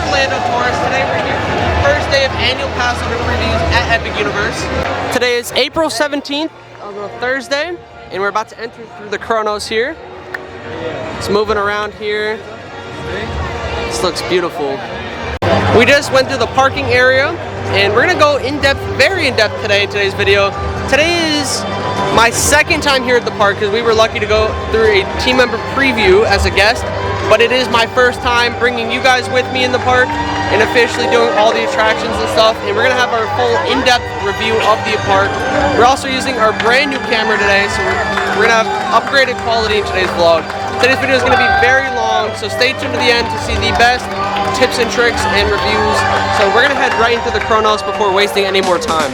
Orlando tourists. Today we're here for the first day of annual Passholder previews at Epic Universe. Today is April 17th, Thursday, and we're about to enter through the Chronos here. It's moving around here. This looks beautiful. We just went through the parking area, and we're gonna go in-depth, very in-depth today in today's video. Today is my second time here at the park because we were lucky to go through a team member preview as a guest, but it is my first time bringing you guys with me in the park and officially doing all the attractions and stuff, and we're gonna have our full in-depth review of the park. We're also using our brand new camera today, so we're gonna have upgraded quality in today's vlog. Today's video is gonna be very long, so stay tuned to the end to see the best tips and tricks and reviews. So we're gonna head right into the Chronos before wasting any more time.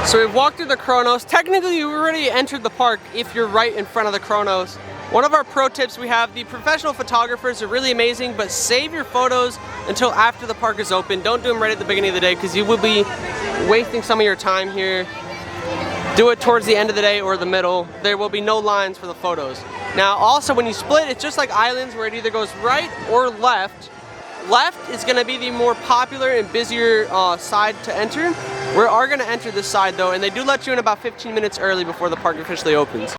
So we've walked through the Chronos. Technically, you already entered the park if you're right in front of the Chronos. One of our pro tips we have, the professional photographers are really amazing, but save your photos until after the park is open. Don't do them right at the beginning of the day because you will be wasting some of your time here. Do it towards the end of the day or the middle. There will be no lines for the photos. Now, also when you split, it's just like islands where it either goes right or left. Left is going to be the more popular and busier side to enter. We are going to enter this side though, and they do let you in about 15 minutes early before the park officially opens.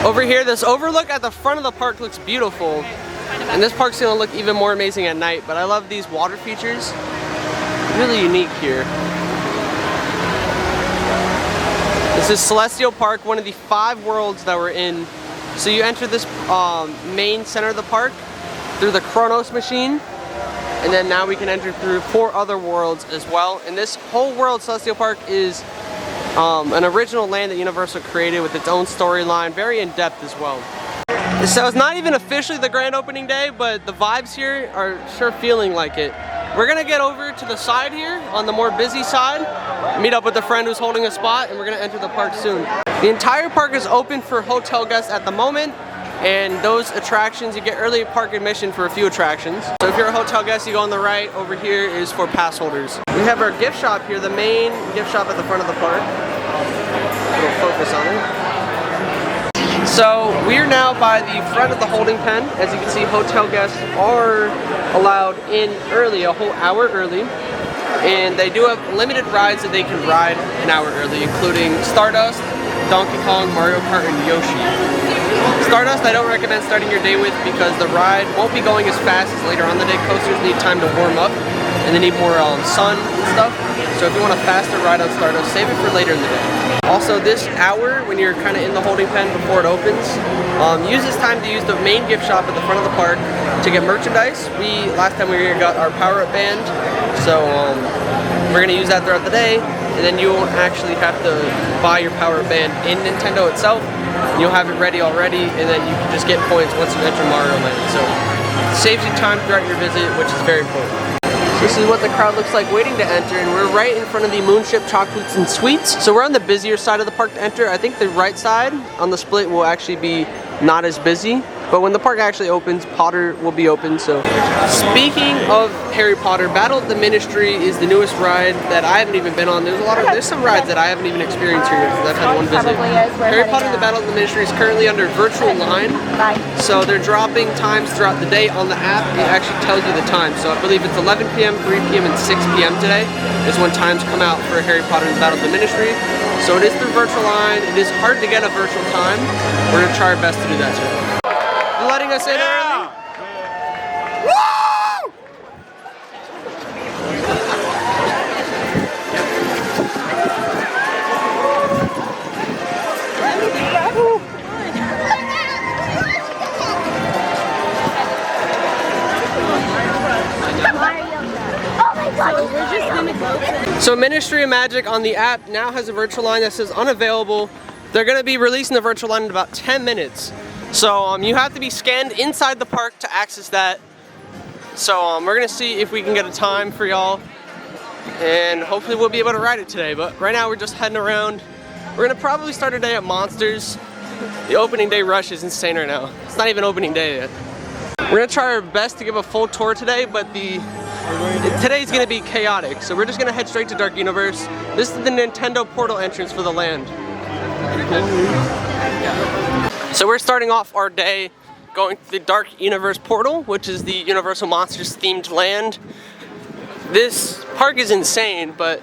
Over here, this overlook at the front of the park looks beautiful. And this park's gonna look even more amazing at night, but I love these water features. Really unique here. This is Celestial Park, one of the 5 worlds that we're in. So you enter this main center of the park through the Chronos machine, and then now we can enter through 4 other worlds as well. And this whole world, Celestial Park, is an original land that Universal created with its own storyline, very in-depth as well. So it's not even officially the grand opening day, but the vibes here are sure feeling like it. We're gonna get over to the side here, on the more busy side, meet up with a friend who's holding a spot, and we're gonna enter the park soon. The entire park is open for hotel guests at the moment, and those attractions, you get early park admission for a few attractions. So if you're a hotel guest, you go on the right. Over here is for pass holders. We have our gift shop here, the main gift shop at the front of the park. We'll focus on it. So we're now by the front of the holding pen. As you can see, hotel guests are allowed in early, a whole hour early. And they do have limited rides that they can ride an hour early, including Stardust, Donkey Kong, Mario Kart, and Yoshi. Stardust I don't recommend starting your day with because the ride won't be going as fast as later on in the day. Coasters need time to warm up and they need more sun and stuff. So if you want a faster ride on Stardust, save it for later in the day. Also, this hour, when you're kind of in the holding pen before it opens, use this time to use the main gift shop at the front of the park to get merchandise. Last time we were here, got our power-up band, so we're going to use that throughout the day, and then you won't actually have to buy your power-up band in Nintendo itself. You'll have it ready already, and then you can just get points once you enter Mario Land. So it saves you time throughout your visit, which is very important. This is what the crowd looks like waiting to enter, and we're right in front of the Moonship Chocolates and Sweets. So we're on the busier side of the park to enter. I think the right side on the split will actually be not as busy. But when the park actually opens, Potter will be open. So speaking of Harry Potter, Battle of the Ministry is the newest ride that I haven't even been on. There's some rides that I haven't even experienced here because I've had one visit. Harry Potter the Battle of the Ministry is currently under virtual line. So they're dropping times throughout the day on the app. It actually tells you the time. So I believe it's 11 p.m., 3 p.m., and 6 p.m. today is when times come out for Harry Potter and the Battle of the Ministry. So it is through virtual line. It is hard to get a virtual time. We're gonna try our best to do that today. You letting us in early? Woo! So Ministry of Magic on the app now has a virtual line that says unavailable. They're going to be releasing the virtual line in about 10 minutes. So you have to be scanned inside the park to access that. So we're going to see if we can get a time for y'all. And hopefully we'll be able to ride it today. But right now we're just heading around. We're going to probably start our day at Monsters. The opening day rush is insane right now. It's not even opening day yet. We're going to try our best to give a full tour today, but today's going to be chaotic. So we're just going to head straight to Dark Universe. This is the Nintendo portal entrance for the land. So we're starting off our day going to the Dark Universe portal, which is the Universal Monsters themed land. This park is insane, but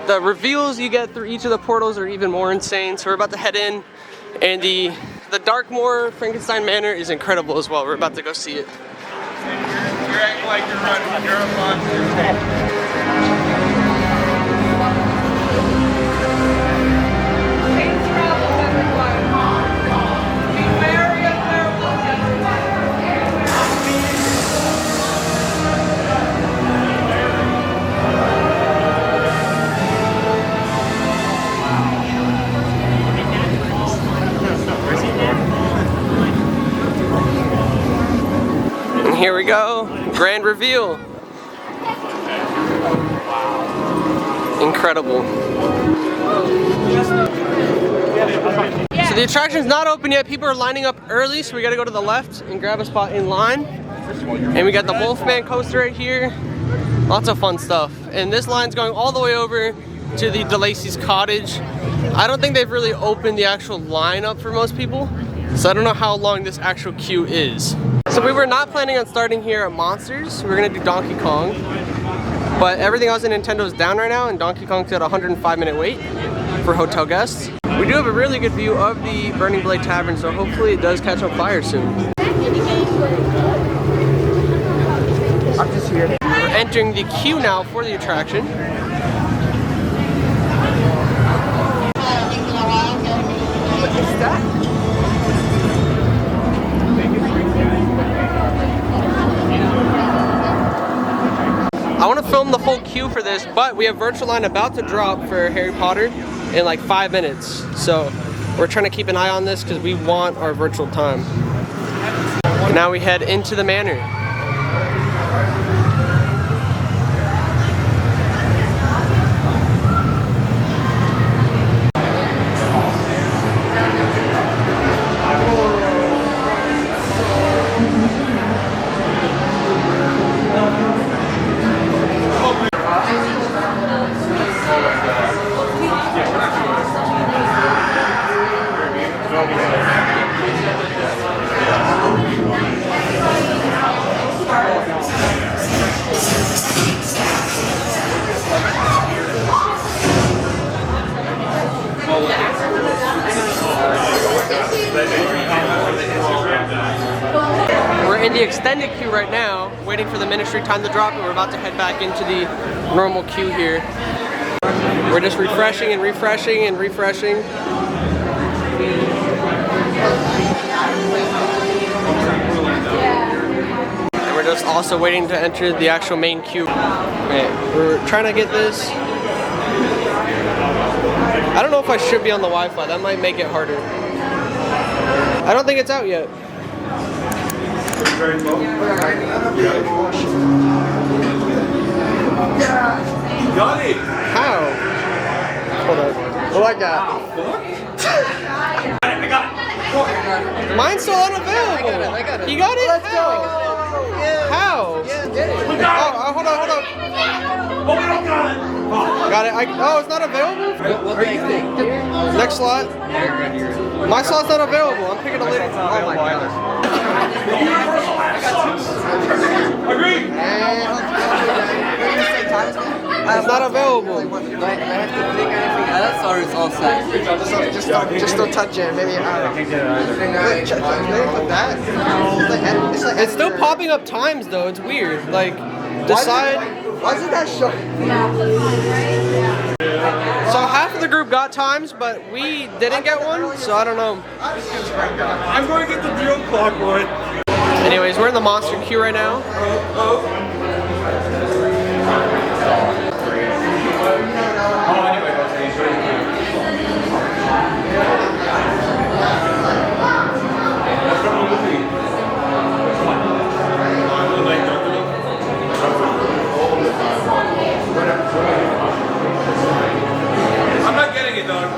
the reveals you get through each of the portals are even more insane. So we're about to head in, and the Darkmoor Frankenstein Manor is incredible as well. We're about to go see it. You're acting like you're running, you're a monster. Here we go, grand reveal. Incredible. So the attraction's not open yet. People are lining up early, so we gotta go to the left and grab a spot in line. And we got the Wolfman coaster right here. Lots of fun stuff. And this line's going all the way over to the DeLacy's Cottage. I don't think they've really opened the actual line up for most people, so I don't know how long this actual queue is. So we were not planning on starting here at Monsters. We were gonna do Donkey Kong, but everything else in Nintendo is down right now, and Donkey Kong's at a 105-minute wait for hotel guests. We do have a really good view of the Burning Blade Tavern, so hopefully it does catch on fire soon. I'm just here. We're entering the queue now for the attraction. What is that? I want to film the whole queue for this, but we have virtual line about to drop for Harry Potter in like 5 minutes. So we're trying to keep an eye on this because we want our virtual time. Now we head into the manor. We're in the extended queue right now, waiting for the Ministry time to drop, and we're about to head back into the normal queue here. We're just refreshing and refreshing and refreshing. And we're just also waiting to enter the actual main queue. Okay, we're trying to get this. I don't know if I should be on the Wi-Fi. That might make it harder. I don't think it's out yet. Got it! How? Hold on. What I got? I got it! Mine's still unavailable. I got it. You got it? Let's How? go. Yeah. How? Yeah, get it. We got it! Oh, hold on, hold on. Oh, we don't got it! Oh. Got it. Oh, it's not available? What do you think? Next slot. My slot's not available. I'm picking a later. Oh my god. Agreed! And It's not available. Do I have to click anything else or it's all set? Just don't touch it. Maybe I don't know. Wait, check, maybe put that. It's like It's still popping up times though. It's weird. Like, decide. Why isn't that show? So half of the group got times, but we didn't get one. So I don't know. I'm going to get the real clock, boy. Anyways, we're in the monster queue right now. I'm not getting it, dog.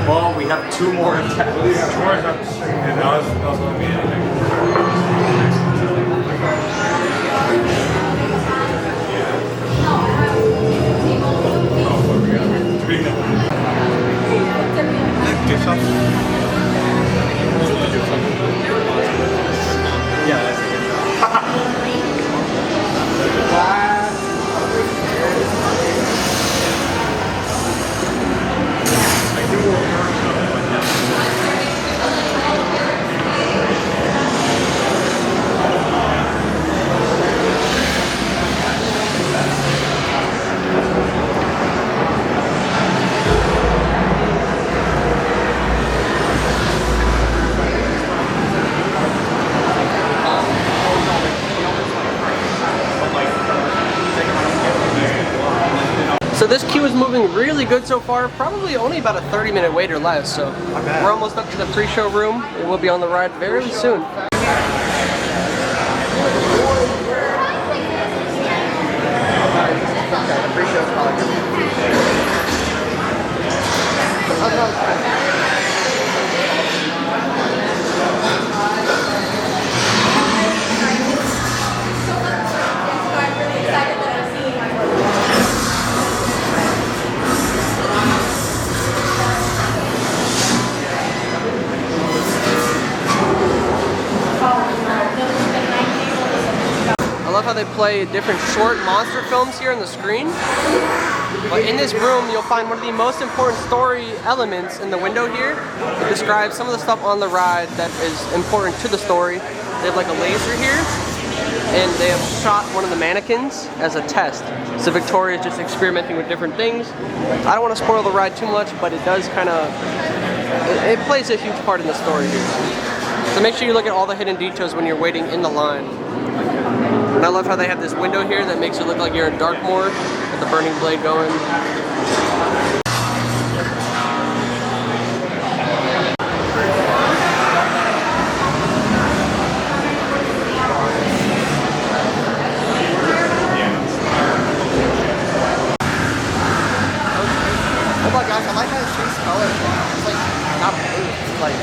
Well, we have 2 more attacks. And that was going to be anything. Do something. Yeah, that's So this queue is moving really good so far. Probably only about a 30-minute wait or less. So we're almost up to the pre-show room, and we'll be on the ride very soon. I love how they play different short monster films here on the screen. But in this room, you'll find one of the most important story elements in the window here. It describes some of the stuff on the ride that is important to the story. They have like a laser here, and they have shot one of the mannequins as a test. So Victoria's just experimenting with different things. I don't want to spoil the ride too much, but it does kind of, it plays a huge part in the story here. So make sure you look at all the hidden details when you're waiting in the line. And I love how they have this window here that makes it look like you're in Darkmoor with the burning blade going. Oh my gosh, I like how it's changed color. It's like not blue. It's like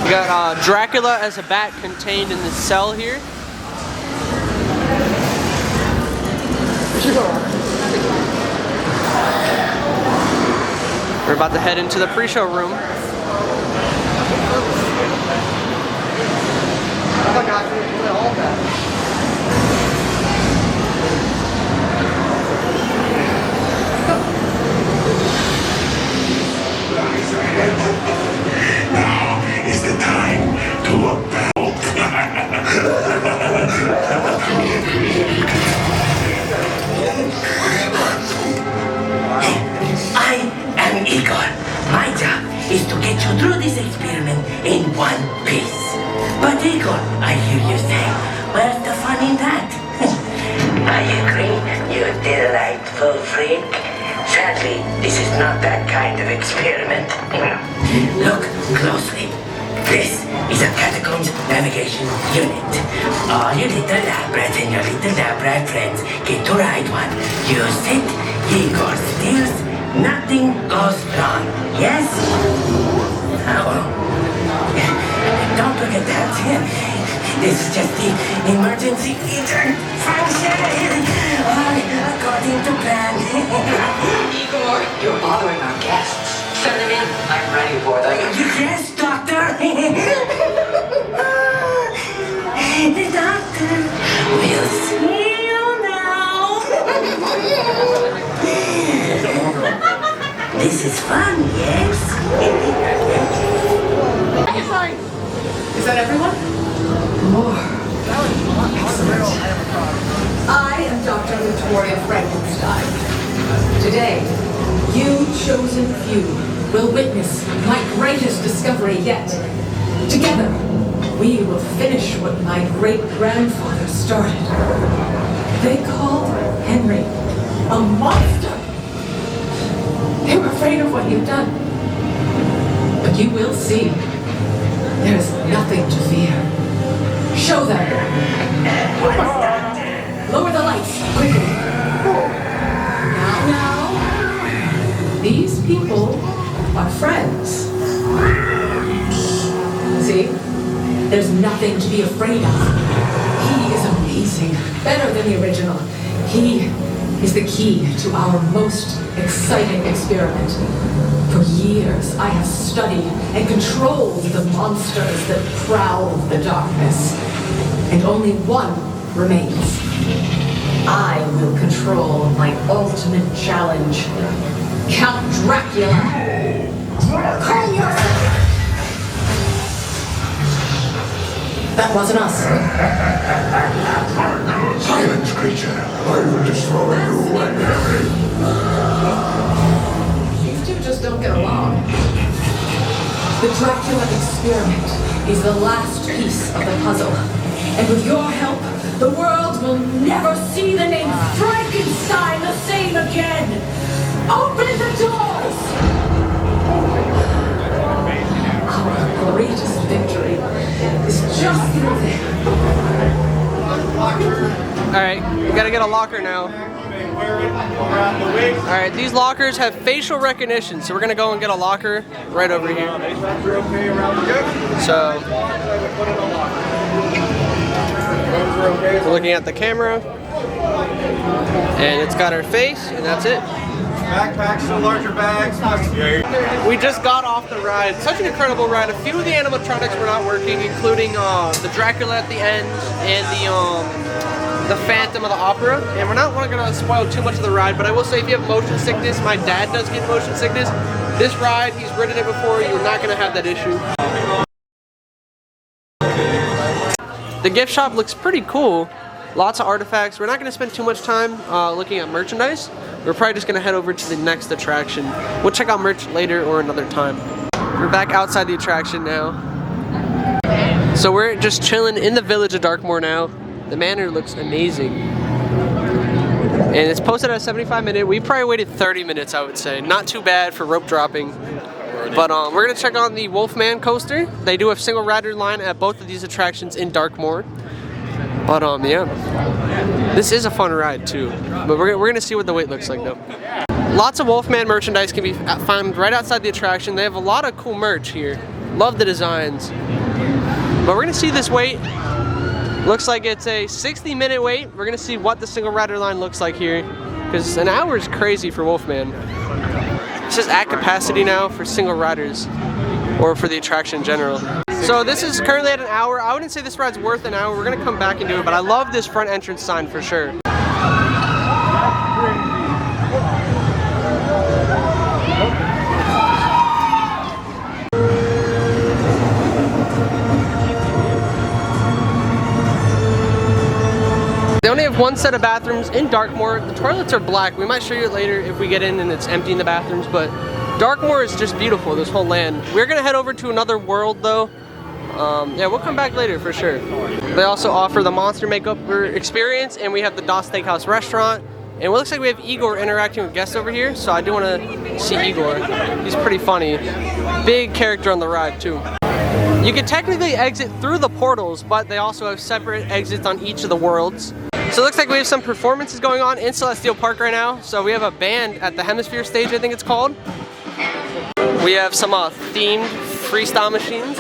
You got Dracula as a bat contained in this cell here. We're about to head into the pre-show room. oh my gosh, look at all that. Now is the time to look back. I am Igor. My job is to get you through this experiment in useful, freak. Sadly, this is not that kind of experiment. Look closely. This is a Catacombs Navigation Unit. All your little lab rats and your little lab rat friends get to ride one. Use it, Igor steals, nothing goes wrong. Yes? Don't look at that. This is just the emergency intern function. According to plan. Igor, you're bothering our guests. Send them in. I'm ready for them. Yes, Doctor. The doctor will see you now. This is fun, yes? Is that everyone? More. I am Dr. Victoria Frankenstein. Today, you chosen few will witness my greatest discovery yet. Together, we will finish what my great-grandfather started. They called Henry a monster. They were afraid of what you've done. But you will see. There is nothing to fear. Show them. Lower the lights, quickly. Now. These people are friends. See? There's nothing to be afraid of. He is amazing. Better than the original. He is the key to our most exciting experiment. For years, I have studied and controlled the monsters that prowl the darkness. And only one remains. I will control my ultimate challenge. Count Dracula. Call yourself. That wasn't us. Silence, creature. I will destroy you and These two just don't get along. The Dracula experiment is the last piece of the puzzle. And with your help, the world will never see the name Frankenstein the same again. Open the doors! Our greatest victory is just through there. Alright, we gotta get a locker now. Alright, these lockers have facial recognition, so we're gonna go and get a locker right over here. So, we're looking at the camera, and it's got our face, and that's it. Backpacks, the larger bags. We just got off the ride. Such an incredible ride. A few of the animatronics were not working, including the Dracula at the end and the Phantom of the Opera. And we're not going to spoil too much of the ride, but I will say if you have motion sickness, my dad does get motion sickness. This ride, he's ridden it before, you're not going to have that issue. The gift shop looks pretty cool. Lots of artifacts. We're not going to spend too much time looking at merchandise. We're probably just going to head over to the next attraction. We'll check out merch later or another time. We're back outside the attraction now. So we're just chilling in the village of Darkmoor now. The manor looks amazing. And it's posted at a 75-minute. We probably waited 30 minutes, I would say. Not too bad for rope dropping. But we're going to check on the Wolfman coaster. They do have single rider line at both of these attractions in Darkmoor. But yeah, this is a fun ride too. But we're gonna see what the wait looks like though. Lots of Wolfman merchandise can be found right outside the attraction. They have a lot of cool merch here. Love the designs. But we're gonna see this wait. Looks like it's a 60-minute wait. We're gonna see what the single rider line looks like here, because an hour is crazy for Wolfman. It says at capacity now for single riders, or for the attraction in general. So this is currently at an hour. I wouldn't say this ride's worth an hour. We're gonna come back and do it, but I love this front entrance sign for sure. They only have one set of bathrooms in Darkmoor. The toilets are black. We might show you it later if we get in and it's empty in the bathrooms, but Darkmoor is just beautiful, this whole land. We're gonna head over to another world though. Yeah, we'll come back later for sure. They also offer the Monster Makeover experience, and we have the Das Steakhouse restaurant. And it looks like we have Igor interacting with guests over here, so I do want to see Igor. He's pretty funny. Big character on the ride too. You can technically exit through the portals, but they also have separate exits on each of the worlds. So it looks like we have some performances going on in Celestial Park right now. So we have a band at the Hemisphere stage, I think it's called. We have some themed freestyle machines.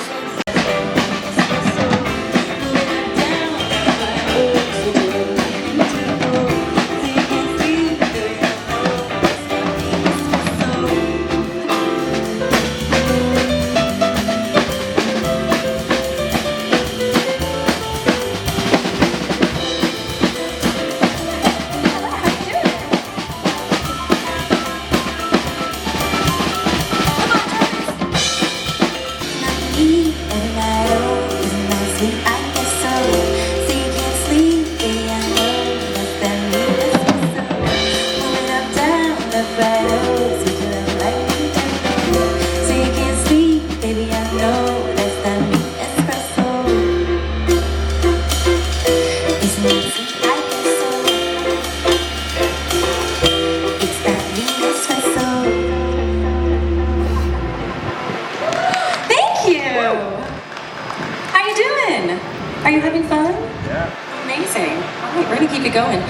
Are you having fun? Yeah. Amazing. All right, we're gonna keep it going.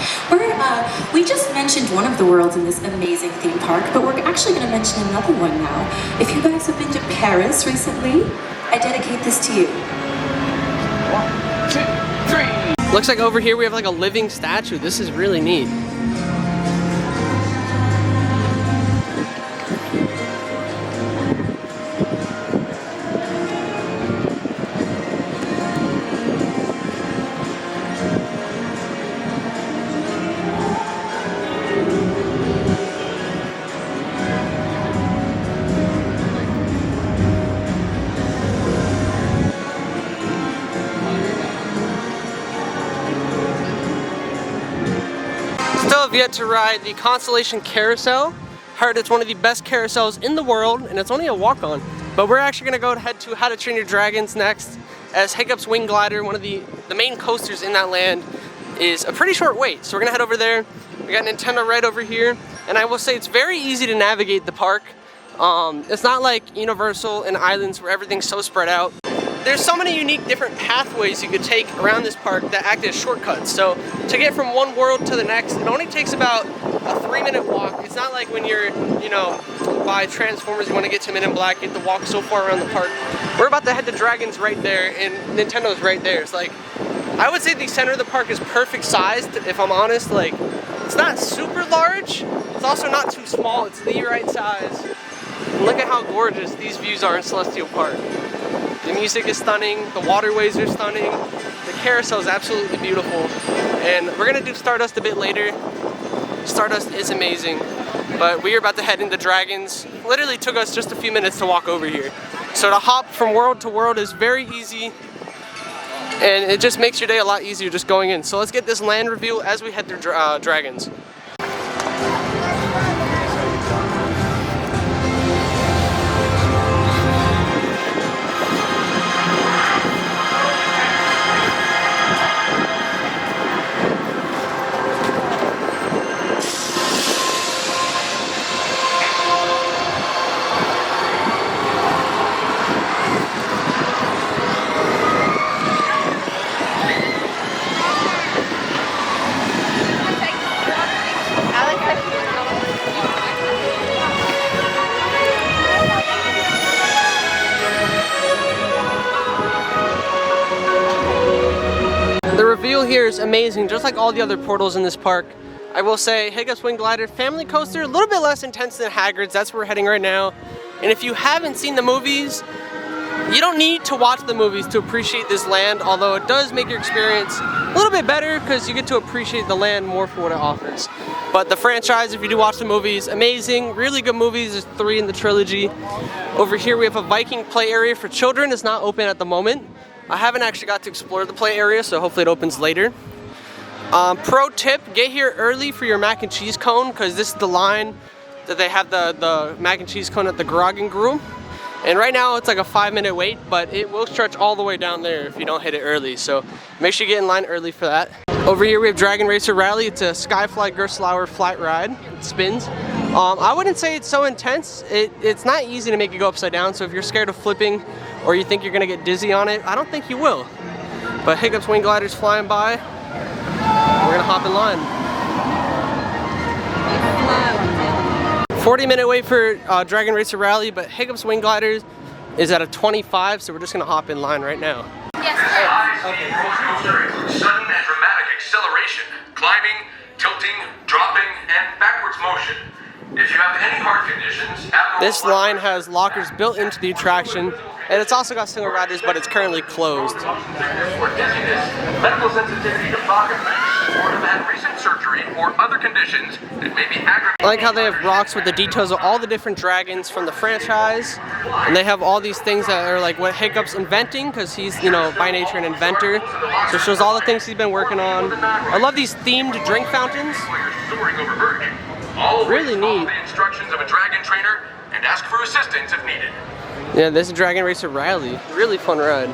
We just mentioned one of the worlds in this amazing theme park, but we're actually gonna mention another one now. If you guys have been to Paris recently, I dedicate this to you. 1, 2, 3. Looks like over here we have like a living statue. This is really neat. Still have yet to ride the Constellation Carousel. Heard it's one of the best carousels in the world, and it's only a walk-on. But we're actually gonna go ahead to How to Train Your Dragons next, as Hiccup's Wing Glider, one of the main coasters in that land, is a pretty short wait. So we're gonna head over there. We got Nintendo right over here, and I will say it's very easy to navigate the park. It's not like Universal and Islands where everything's so spread out. There's so many unique different pathways you could take around this park that act as shortcuts. So to get from one world to the next, it only takes about a 3-minute walk. It's not like when you're, you know, by Transformers, you want to get to Men in Black, you have to walk so far around the park. We're about to head to Dragons right there, and Nintendo's right there. It's like, I would say the center of the park is perfect sized, if I'm honest. Like, it's not super large, it's also not too small, it's the right size. And look at how gorgeous these views are in Celestial Park. The music is stunning, the waterways are stunning, the carousel is absolutely beautiful, and we're gonna do Stardust a bit later. Stardust is amazing, but we are about to head into Dragons. Literally took us just a few minutes to walk over here. So to hop from world to world is very easy, and it just makes your day a lot easier just going in. So let's get this land reveal as we head through Dragons. The reveal here is amazing, just like all the other portals in this park. I will say, Hiccup's Wing Glider Family Coaster, a little bit less intense than Hagrid's. That's where we're heading right now. And if you haven't seen the movies, you don't need to watch the movies to appreciate this land, although it does make your experience a little bit better because you get to appreciate the land more for what it offers. But the franchise, if you do watch the movies, amazing, really good movies. There's 3 in the trilogy. Over here we have a Viking play area for children. It's not open at the moment. I haven't actually got to explore the play area, so hopefully it opens later. Pro tip, get here early for your mac and cheese cone, because this is the line that they have the mac and cheese cone at the Grog and Brew. And right now it's like a 5-minute wait, but it will stretch all the way down there if you don't hit it early. So make sure you get in line early for that. Over here we have Dragon Racer Rally. It's a Skyfly Gerstlauer flat ride. It spins. I wouldn't say it's so intense. It's not easy to make it go upside down, so if you're scared of flipping or you think you're gonna get dizzy on it, I don't think you will. But Hiccup's Wing Glider's flying by. We're gonna hop in line. 40-minute wait for Dragon Racer Rally, but Hiccup's Wing Glider is at a 25, so we're just gonna hop in line right now. Sudden and dramatic acceleration, climbing, tilting, dropping, and backwards motion. If you have any heart conditions, this line has lockers built into the attraction, and it's also got single riders, but it's currently closed. or dizziness, medical sensitivity to fog effects, or have had recent surgery or other conditions that may be aggravated. I like how they have rocks with the details of all the different dragons from the franchise, and they have all these things that are like what Hiccup's inventing, because he's, you know, by nature an inventor. So it shows all the things he's been working on. I love these themed drink fountains. Really neat. The instructions of a dragon trainer and ask for assistance if needed. Yeah, this is Dragon Racer Rally. Really fun ride.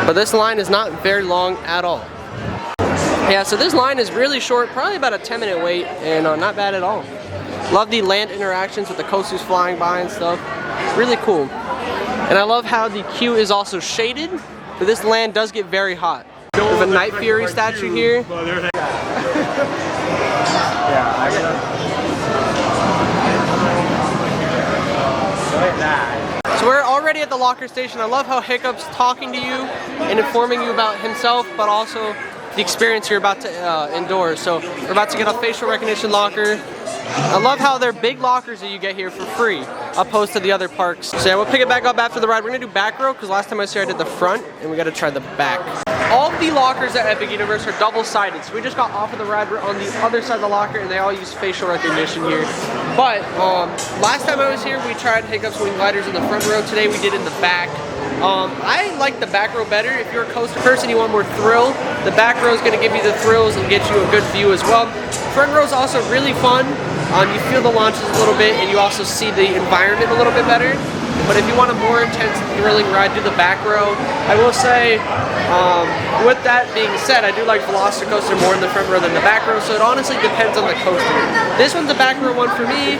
But this line is not very long at all. Yeah, so this line is really short, probably about a 10-minute wait, and not bad at all. Love the land interactions with the coasters flying by and stuff. Really cool. And I love how the queue is also shaded, but this land does get very hot. We have a Night Fury statue here. So we're already at the locker station. I love how Hiccup's talking to you and informing you about himself, but also the experience you're about to endure. So we're about to get a facial recognition locker. I love how they're big lockers that you get here for free, opposed to the other parks. So yeah, we'll pick it back up after the ride. We're gonna do back row, because last time I was here I did the front, and we gotta try the back. All of the lockers at Epic Universe are double-sided, so we just got off of the ride. We're on the other side of the locker, and they all use facial recognition here. But last time I was here, we tried Hiccup's Wing Gliders in the front row. Today we did in the back. I like the back row better. If you're a coaster person, you want more thrill, the back row is going to give you the thrills and get you a good view as well. Front row is also really fun. You feel the launches a little bit, and you also see the environment a little bit better. But if you want a more intense, thrilling ride, do the back row. I will say, with that being said, I do like Velocicoaster more in the front row than the back row, so it honestly depends on the coaster. This one's a back row one for me,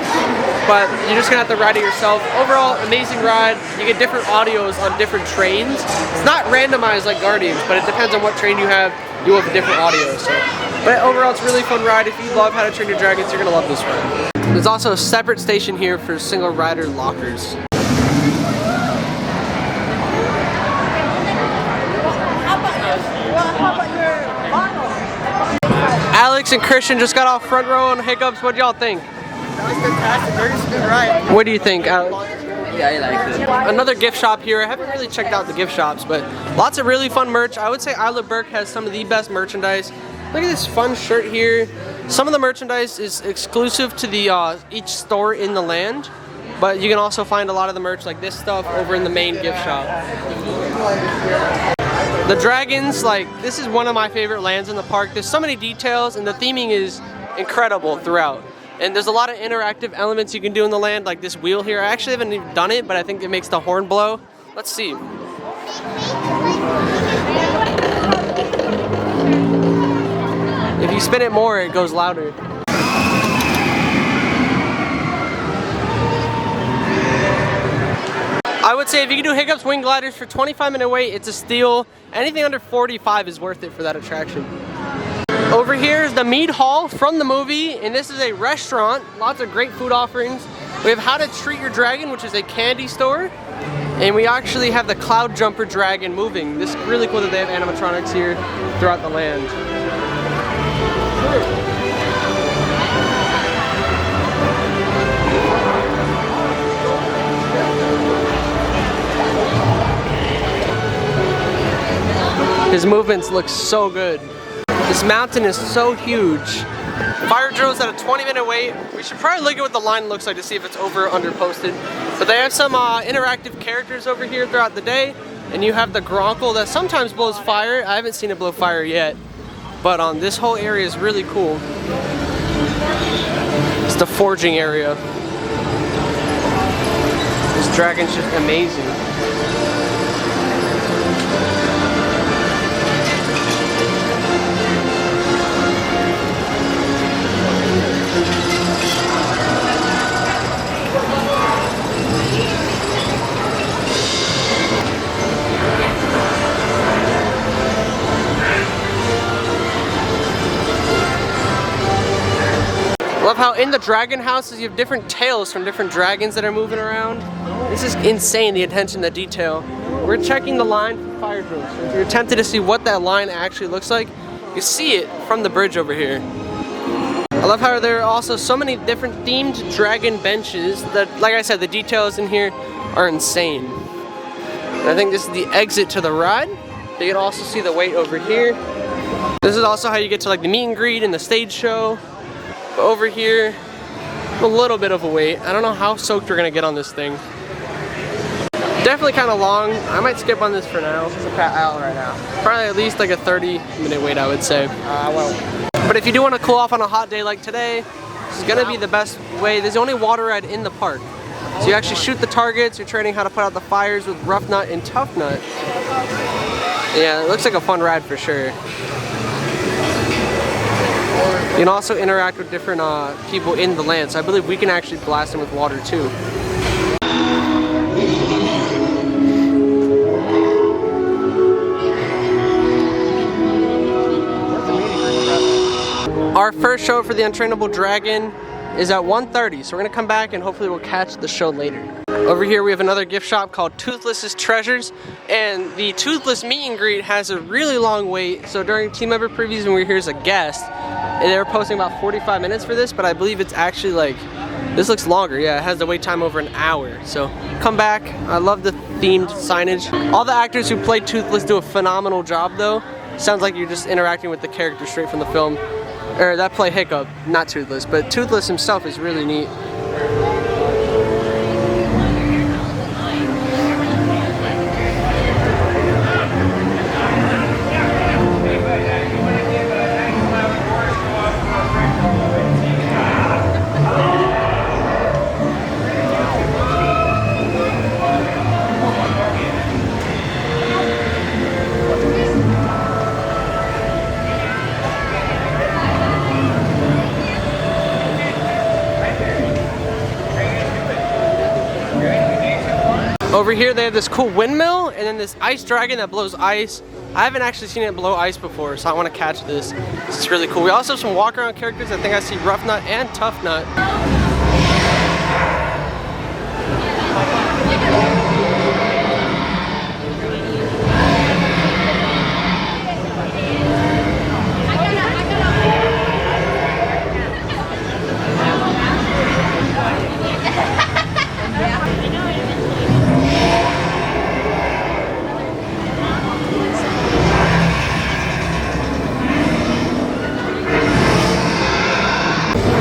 but you're just gonna have to ride it yourself. Overall, amazing ride. You get different audios on different trains. It's not randomized like Guardians, but it depends on what train you have. You have a different audio. So, but overall, it's a really fun ride. If you love How to Train Your Dragons, you're gonna love this ride. There's also a separate station here for single rider lockers. Alex and Christian just got off front row on Hiccup's. What do y'all think? That was fantastic. Very good ride. What do you think, Alex? Yeah, I like it. Another gift shop here. I haven't really checked out the gift shops, but lots of really fun merch. I would say Isla Burke has some of the best merchandise. Look at this fun shirt here. Some of the merchandise is exclusive to the each store in the land, but you can also find a lot of the merch like this stuff over in the main gift shop. The dragons, like, this is one of my favorite lands in the park. There's so many details, and the theming is incredible throughout. And there's a lot of interactive elements you can do in the land, like this wheel here. I actually haven't even done it, but I think it makes the horn blow. Let's see. If you spin it more, it goes louder. I would say if you can do Hiccup's Wing Gliders for 25-minute wait, it's a steal. Anything under 45 is worth it for that attraction. Over here is the Mead Hall from the movie, and this is a restaurant. Lots of great food offerings. We have How to Treat Your Dragon, which is a candy store. And we actually have the Cloud Jumper Dragon moving. This is really cool that they have animatronics here throughout the land. His movements look so good. This mountain is so huge. Fire Drill's at a 20-minute wait. We should probably look at what the line looks like to see if it's over or under posted. But they have some interactive characters over here throughout the day. And you have the Gronkle that sometimes blows fire. I haven't seen it blow fire yet. But this whole area is really cool. It's the forging area. This dragon's just amazing. love how in the dragon houses you have different tails from different dragons that are moving around. This is insane, the attention to detail. We're checking the line for fire drills. So if you're tempted to see what that line actually looks like, you see it from the bridge over here. I love how there are also so many different themed dragon benches that, like I said, the details in here are insane. And I think this is the exit to the ride. You can also see the wait over here. This is also how you get to like the meet and greet and the stage show. But over here, a little bit of a wait. I don't know how soaked we're gonna get on this thing. Definitely kind of long. I might skip on this for now. This is a pat out right now. Probably at least like a 30-minute wait, I would say. Well. But if you do want to cool off on a hot day like today, this is gonna be the best way. There's the only water ride in the park. So you actually shoot the targets, you're training how to put out the fires with Rough Nut and Tough Nut. Yeah, it looks like a fun ride for sure. You can also interact with different people in the land, so I believe we can actually blast them with water too. Our first show for the Untrainable Dragon is at 1:30, so we're gonna come back and hopefully we'll catch the show later. Over here we have another gift shop called Toothless's Treasures, and the Toothless meet and greet has a really long wait. So during team member previews when we were here as a guest, and they were posting about 45 minutes for this, but I believe it's actually like, this looks longer. Yeah, it has the wait time over an hour. So come back. I love the themed signage. All the actors who played Toothless do a phenomenal job though. Sounds like you're just interacting with the character straight from the film. Or that play Hiccup, not Toothless, but Toothless himself is really neat. Over here they have this cool windmill and then this ice dragon that blows ice. I haven't actually seen it blow ice before, so I want to catch this. This is really cool. We also have some walk around characters. I think I see Rough Nut and Tough Nut.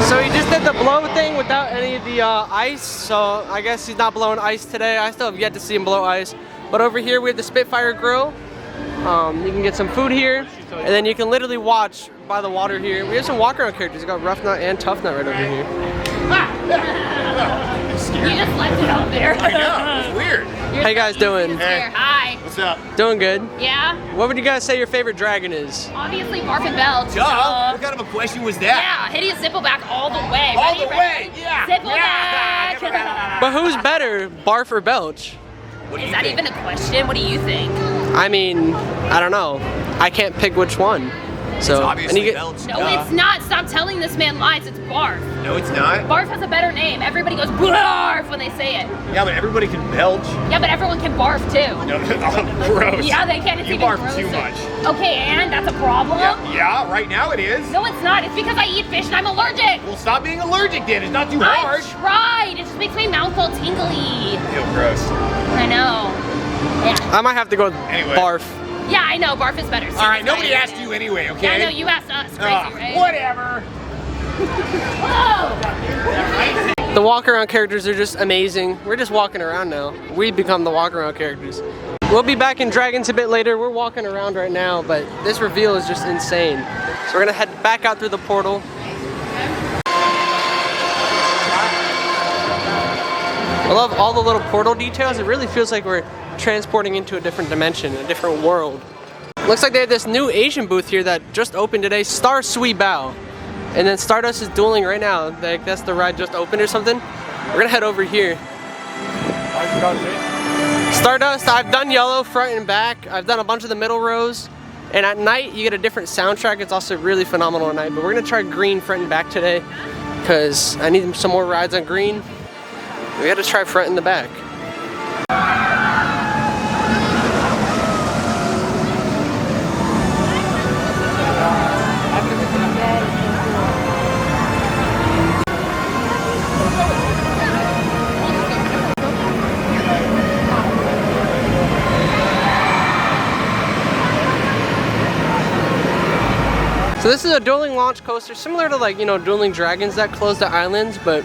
So he just did the blow thing without any of the ice, so I guess he's not blowing ice today. I still have yet to see him blow ice. But over here we have the Spitfire Grill. You can get some food here, and then you can literally watch by the water here. We have some walk around characters. We got Rough Nut and Tough Nut right over here. You just left it up there. I know, it's weird. How you guys doing? Hey. Hi. What's up? Doing good. Yeah? What would you guys say your favorite dragon is? Obviously Barf and Belch. Duh. What kind of a question was that? Yeah, hideous Zippleback all the way. All Ready, the way, yeah. Zippleback. But who's better, Barf or Belch? Is that even a question? What do you think? I mean, I don't know. I can't pick which one. So, It's obviously and you get, Belch. No, it's not. Stop telling this man lies. It's Barf. No, it's not. Barf has a better name. Everybody goes Barf when they say it. Yeah, but everybody can belch. Yeah, but everyone can barf too. No, oh, gross. Yeah, they can. It's You even barf grosser. too much. Okay, and that's a problem? Yeah, right now it is. No, it's not. It's because I eat fish and I'm allergic. Well, stop being allergic then. It's not too hard. I tried. It just makes my mouth all tingly. Ew, gross. I know. Yeah. I might have to go with Barf. Yeah, I know. Barf is better. All right, nobody asked you anyway, okay? Yeah, I know. You asked us. Crazy, right? Whatever. Whoa! The walk around characters are just amazing. We're just walking around now. We become the walk around characters. We'll be back in Dragons a bit later. We're walking around right now, but this reveal is just insane. So we're gonna head back out through the portal. I love all the little portal details. It really feels like we're transporting into a different dimension, a different world. Looks like they have this new Asian booth here that just opened today, Star Sui Bao. And then Stardust is dueling right now. Like that's the ride just opened or something. We're gonna head over here. Stardust, I've done yellow front and back. I've done a bunch of the middle rows. And at night you get a different soundtrack. It's also really phenomenal at night. But we're gonna try green front and back today. because I need some more rides on green. We got to try front and the back. So this is a dueling launch coaster, similar to like, you know, dueling dragons that close the islands, but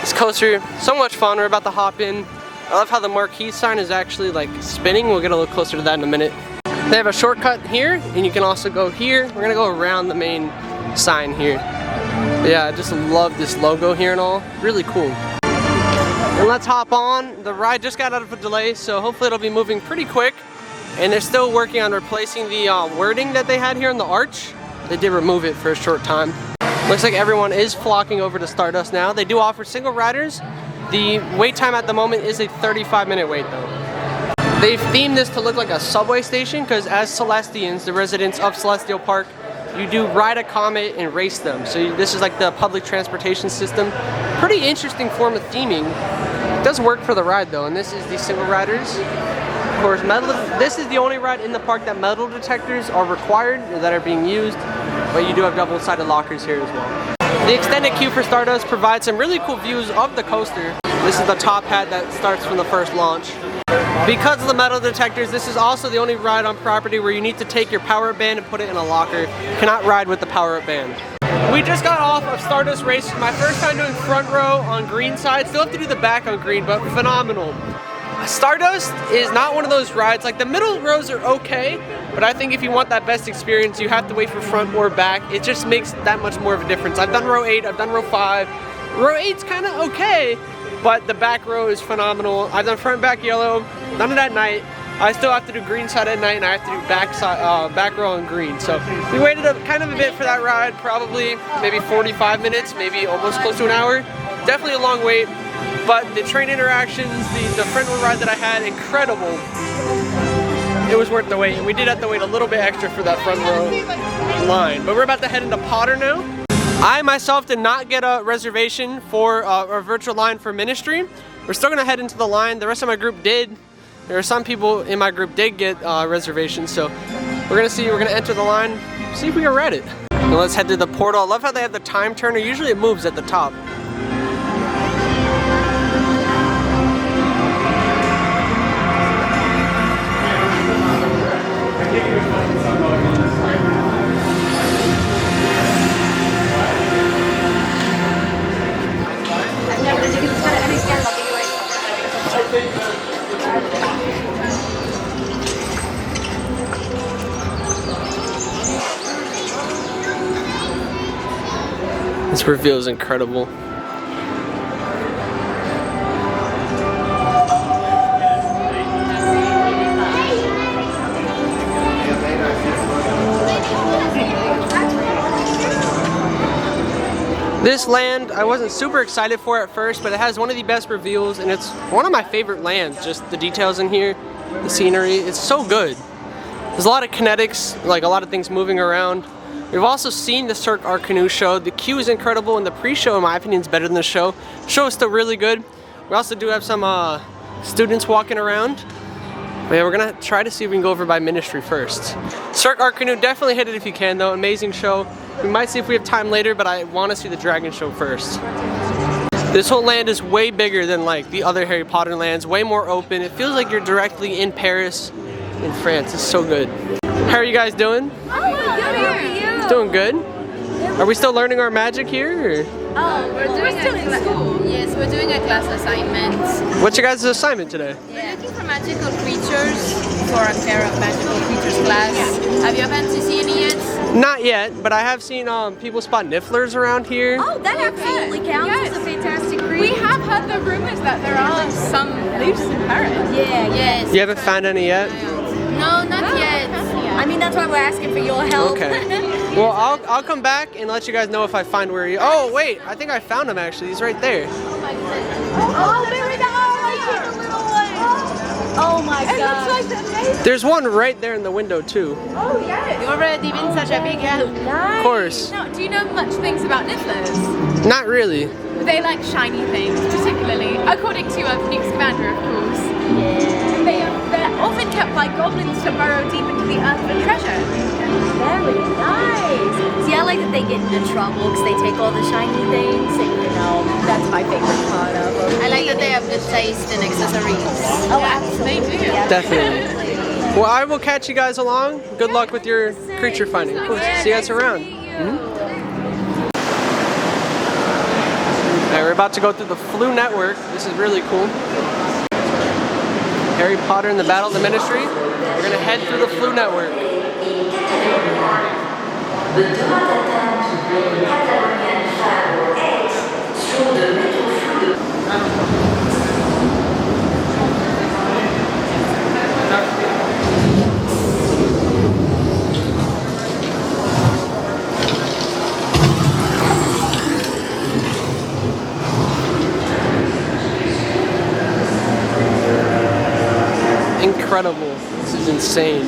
this coaster, so much fun. We're about to hop in. I love how the marquee sign is actually like spinning. We'll get a little closer to that in a minute. They have a shortcut here, and you can also go here. We're gonna go around the main sign here. But yeah, I just love this logo here and all. Really cool. And let's hop on. The ride just got out of a delay, so hopefully it'll be moving pretty quick. And they're still working on replacing the wording that they had here in the arch. They did remove it for a short time. Looks like everyone is flocking over to Stardust now. They do offer single riders. The wait time at the moment is a 35-minute wait though. They've themed this to look like a subway station because as Celestians, the residents of Celestial Park, you do ride a comet and race them. So this is like the public transportation system. Pretty interesting form of theming. It does work for the ride though, and this is the single riders. Of course, this is the only ride in the park that metal detectors are required or that are being used, but you do have double-sided lockers here as well. The extended queue for Stardust provides some really cool views of the coaster. This is the top hat that starts from the first launch. Because of the metal detectors, this is also the only ride on property where you need to take your power-up band and put it in a locker. You cannot ride with the power-up band. We just got off of Stardust Race. My first time doing front row on green side. Still have to do the back on green, but phenomenal. Stardust is not one of those rides, like the middle rows are okay, but I think if you want that best experience, you have to wait for front or back. It just makes that much more of a difference. I've done row 8, I've done row 5. Row 8's kind of okay, but the back row is phenomenal. I've done front, back, yellow, done it at night. I still have to do green side at night, and I have to do back row and green. So we waited kind of a bit for that ride, probably maybe 45 minutes, maybe almost close to an hour. Definitely a long wait. But the train interactions, the front row ride that I had, incredible. It was worth the wait, and we did have to wait a little bit extra for that front row line. But we're about to head into Potter now. I myself did not get a reservation for a virtual line for Ministry. We're still gonna head into the line. The rest of my group did. There are some people in my group did get reservations, so we're gonna enter the line, see if we can ride it. And let's head to the portal. I love how they have the time turner. Usually it moves at the top. This reveal is incredible. This land, I wasn't super excited for at first, but it has one of the best reveals, and it's one of my favorite lands. Just the details in here, the scenery, it's so good. There's a lot of kinetics, like a lot of things moving around. We've also seen the Cirque Arcanu show. The queue is incredible, and the pre-show, in my opinion, is better than the show. The show is still really good. We also do have some students walking around. But yeah, we're gonna try to see if we can go over by Ministry first. Cirque Arcanu, definitely hit it if you can though, amazing show. We might see if we have time later, but I want to see the Dragon Show first. This whole land is way bigger than like the other Harry Potter lands, way more open. It feels like you're directly in Paris, in France. It's so good. How are you guys doing? Oh, good. How are you? Doing good. Are we still learning our magic here? Or? Oh, we're still in school. Yes, we're doing a class assignment. What's your guys' assignment today? We're looking for magical creatures for a pair of magical creatures class. Yeah. Have you happened to see any yet? Not yet, but I have seen people spot nifflers around here. Oh, that absolutely counts as a fantastic creature. We have heard the rumors that there are some loose in Paris. Yeah, yes. You haven't found any yet? No, not yet. I mean, that's why we're asking for your help. Okay. Well, I'll come back and let you guys know if I find where he. Oh wait, I think I found him actually. He's right there. Oh, there we go! I see the little one. Oh my god. It looks like amazing. There's one right there in the window too. Oh yeah. You've already been such a big help. Nice. Of course. Now, do you know much things about Nifflers? Not really. They like shiny things, particularly, according to Nick's commander, of course. They're often kept by goblins to burrow deep into the earth for treasure. Very nice. See, I like that they get into trouble because they take all the shiny things, and you know, that's my favorite part of them. I like that they have good taste in accessories. Oh, absolutely. They do. Definitely. Well, I will catch you guys along. Good luck with your creature finding. Of course. See you guys around. Alright, we're about to go through the Flu Network. This is really cool. Harry Potter and the Battle of the Ministry. We're gonna head through the Flu Network. Incredible. This is insane.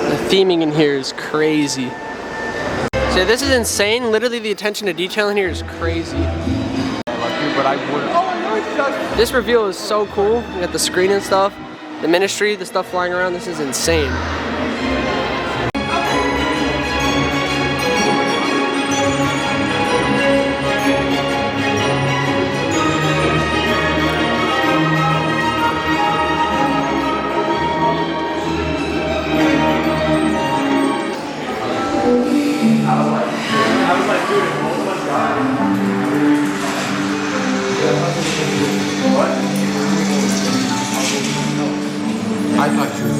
The theming in here is crazy. So this is insane. Literally the attention to detail in here is crazy. But I would. This reveal is so cool. You got the screen and stuff. The ministry, the stuff flying around. This is insane. I thought you were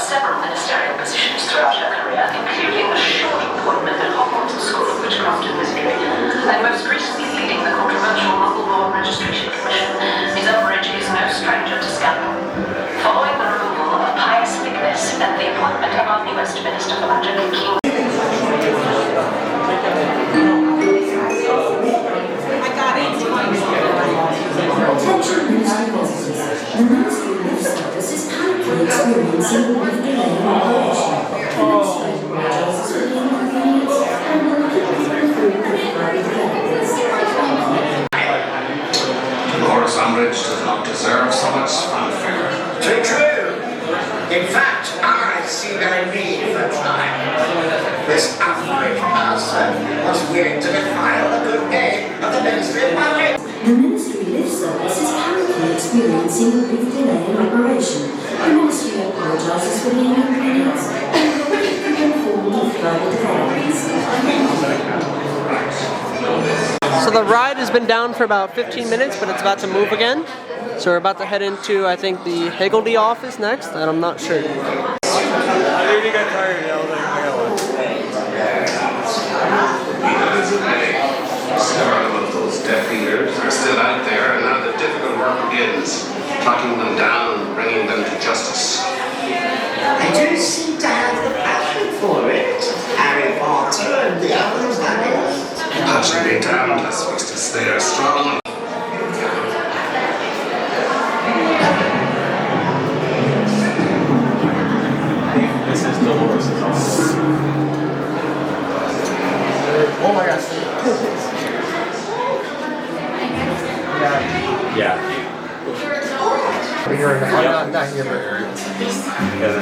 several ministerial positions throughout her career, including a short appointment at Hogwarts School of Witchcraft and Wizardry, and most recently leading the controversial Muggle-born Registration Commission. His Umbridge is no stranger to scandal. Following the removal of Pius Nicholas and the appointment of our newest Minister for Magic, King. Attention Ministry officers. The Ministry of Life Service is currently experiencing a delay in operation. Administrative apologises for the inconvenience and will keep through the further developments. Horace Umbridge does not deserve so much fanfare. Too true. In fact, I see their need for time. This average person was willing to defile the good name of the Ministry of Magic. The Ministry Life Service is currently experiencing a brief delay in operation. The Ministry apologises for the inconvenience and will keep you informed of further developments. So the ride has been down for about 15 minutes, but it's about to move again. So we're about to head into, I think, the Higgledy office next, and I'm not sure. I literally got tired. I was like, I got one. Several of those Death Eaters are still out there, and now the difficult work begins. Tracking them down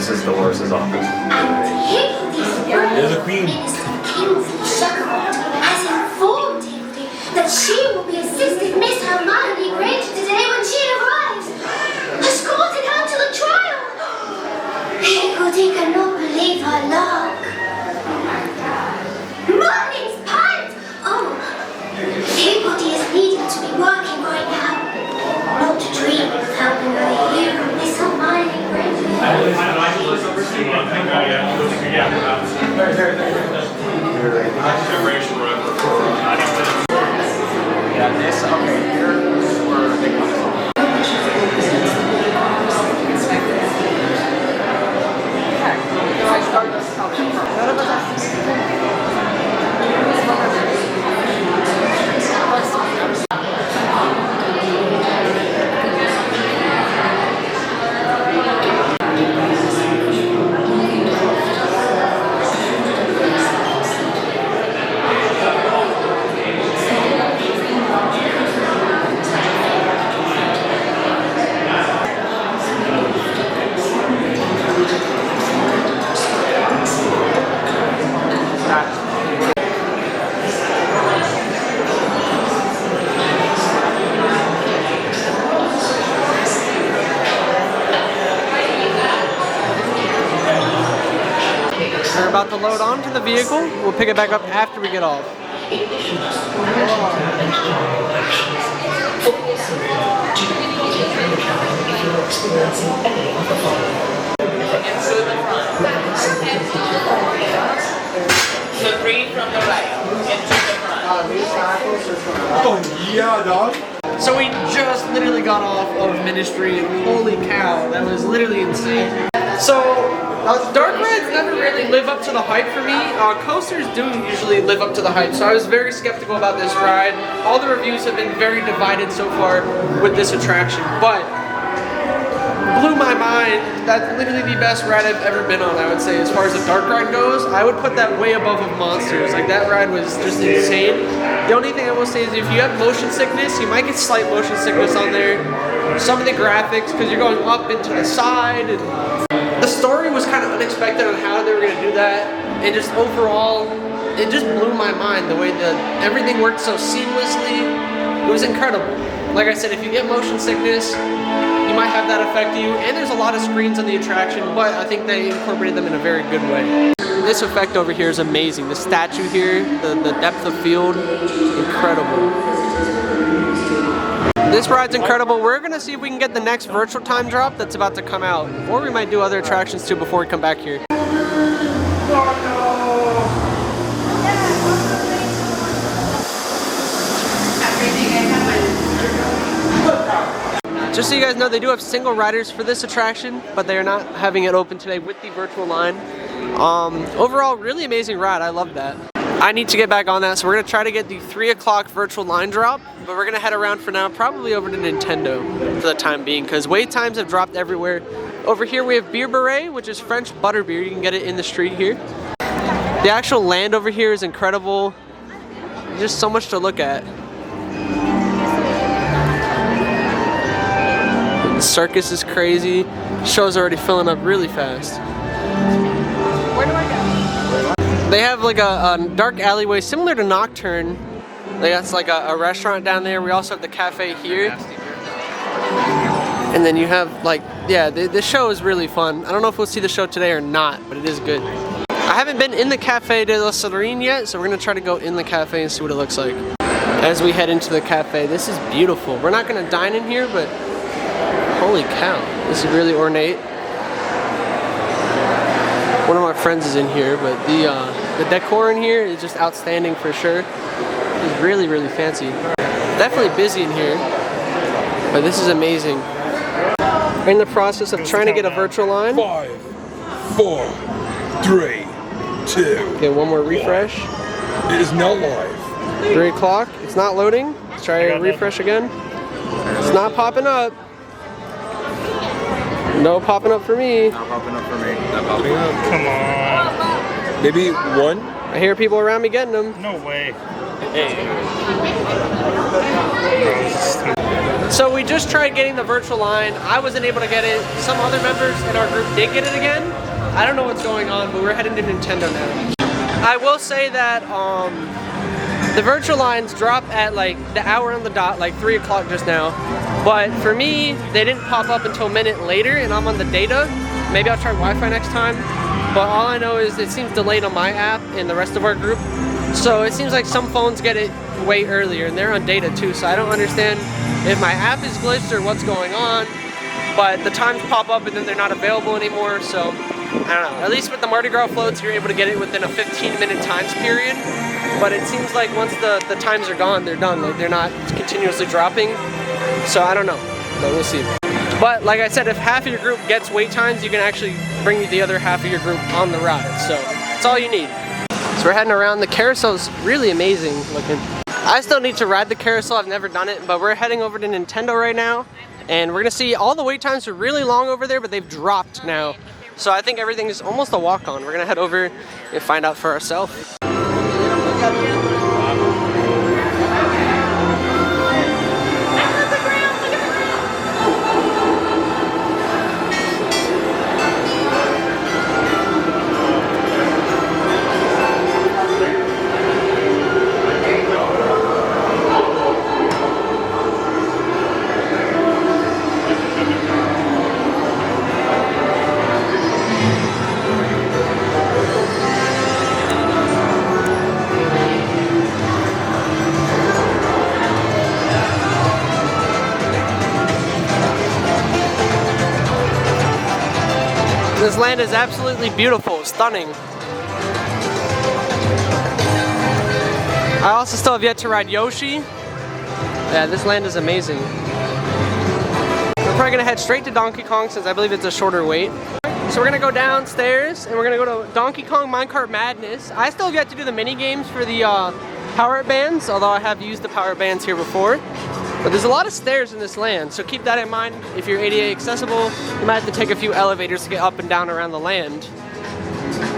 This is the horse's office. There's a queen. Has informed Higgledy that she will be assisting Miss Hermione Granger today when she arrives, escorting her to the trial. Higgledy cannot believe her luck. Morning's pint! Oh, Higgledy is needing to be working right now. Not to dream of helping her you, Miss Hermione Granger. Yeah, this, okay, here is where they come from. We're about to load onto the vehicle. We'll pick it back up after we get off. So 3 from the right, into the front. Oh, yeah, dog. So we just literally got off of Ministry, and holy cow, that was literally insane. So, dark rides never really live up to the hype for me. Coasters do usually live up to the hype, so I was very skeptical about this ride. All the reviews have been very divided so far with this attraction, but blew my mind. That's literally the best ride I've ever been on, I would say. As far as the dark ride goes, I would put that way above of Monsters. Like, that ride was just insane. The only thing I will say is if you have motion sickness, you might get slight motion sickness on there. Some of the graphics, because you're going up into the side, and the story was kind of unexpected on how they were going to do that. And just overall, it just blew my mind the way that everything worked so seamlessly. It was incredible. Like I said, if you get motion sickness, you might have that affect you, and there's a lot of screens on the attraction, but I think they incorporated them in a very good way. This effect over here is amazing. The statue here, the depth of field, incredible. This ride's incredible. We're gonna see if we can get the next virtual time drop that's about to come out, or we might do other attractions too before we come back here. Just so you guys know, they do have single riders for this attraction, but they are not having it open today with the virtual line. Overall, really amazing ride. I love that. I need to get back on that, so we're going to try to get the 3 o'clock virtual line drop, but we're going to head around for now, probably over to Nintendo for the time being, because wait times have dropped everywhere. Over here we have Beer Beret, which is French butterbeer. You can get it in the street here. The actual land over here is incredible. Just so much to look at. The circus is crazy. The show's already filling up really fast. Where do I go? They have like a dark alleyway similar to Nocturne. That's like a restaurant down there. We also have the cafe here. And then you have like, yeah, the show is really fun. I don't know if we'll see the show today or not, but it is good. I haven't been in the Cafe de la Serene yet, so we're gonna try to go in the cafe and see what it looks like. As we head into the cafe, this is beautiful. We're not gonna dine in here, but holy cow, this is really ornate. One of my friends is in here, but the decor in here is just outstanding for sure. It's really, really fancy. Definitely busy in here, but this is amazing. We're in the process of trying to get a virtual line. 5, 4, 3, 2. Okay, one more refresh. It is now live. 3 o'clock. It's not loading. Let's try a refresh again. It's not popping up. No popping up for me. Not popping up for me. Not popping up. Come on. Maybe 1? I hear people around me getting them. No way. So we just tried getting the virtual line. I wasn't able to get it. Some other members in our group did get it again. I don't know what's going on, but we're heading to Nintendo now. I will say that the virtual lines drop at like the hour on the dot, like 3 o'clock just now. But for me, they didn't pop up until a minute later, and I'm on the data. Maybe I'll try Wi-Fi next time. But all I know is it seems delayed on my app and the rest of our group. So it seems like some phones get it way earlier, and they're on data too. So I don't understand if my app is glitched or what's going on. But the times pop up and then they're not available anymore. So I don't know. At least with the Mardi Gras floats, you're able to get it within a 15-minute times period. But it seems like once the times are gone, they're done. Like they're not continuously dropping. So I don't know, but we'll see. But like I said, if half of your group gets wait times, you can actually bring the other half of your group on the ride. So that's all you need. So we're heading around. The carousel's really amazing looking. I still need to ride the carousel. I've never done it, but we're heading over to Nintendo right now. And we're gonna see all the wait times are really long over there, but they've dropped now. So I think everything is almost a walk-on. We're gonna head over and find out for ourselves. This land is absolutely beautiful, stunning. I also still have yet to ride Yoshi. Yeah, this land is amazing. We're probably gonna head straight to Donkey Kong since I believe it's a shorter wait. So we're gonna go downstairs and we're gonna go to Donkey Kong Minecart Madness. I still have yet to do the mini games for the power bands, although I have used the power bands here before. But there's a lot of stairs in this land, so keep that in mind. If you're ADA accessible, you might have to take a few elevators to get up and down around the land.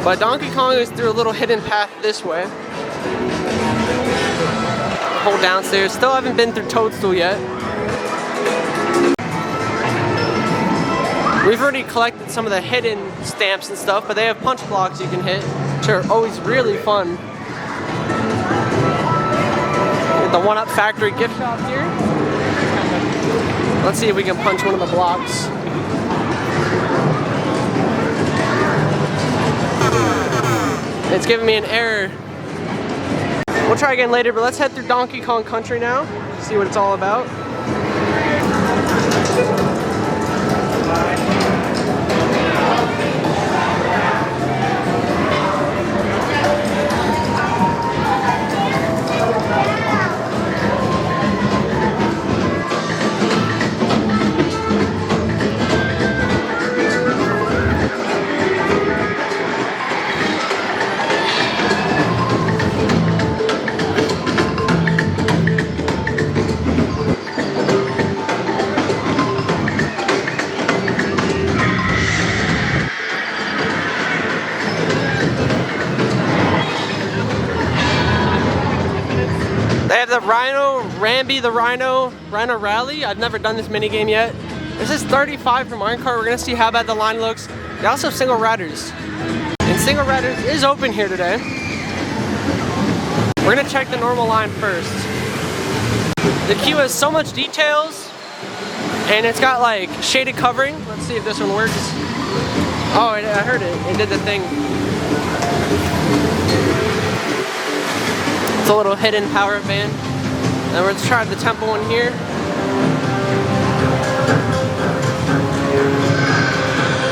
But Donkey Kong is through a little hidden path this way. Whole downstairs. Still haven't been through Toadstool yet. We've already collected some of the hidden stamps and stuff, but they have punch blocks you can hit, which are always really fun. The One-Up Factory gift shop here. Let's see if we can punch one of the blocks. It's giving me an error. We'll try again later, but let's head through Donkey Kong Country now, see what it's all about. The Rhino, Rambi the Rhino Rally. I've never done this minigame yet. This is 35 for Minecart. We're gonna see how bad the line looks. They also have Single Ratters. And Single Ratters is open here today. We're gonna check the normal line first. The queue has so much details and it's got like shaded covering. Let's see if this one works. Oh, I heard it. It did the thing. It's a little hidden power band. And let's try the temple one here.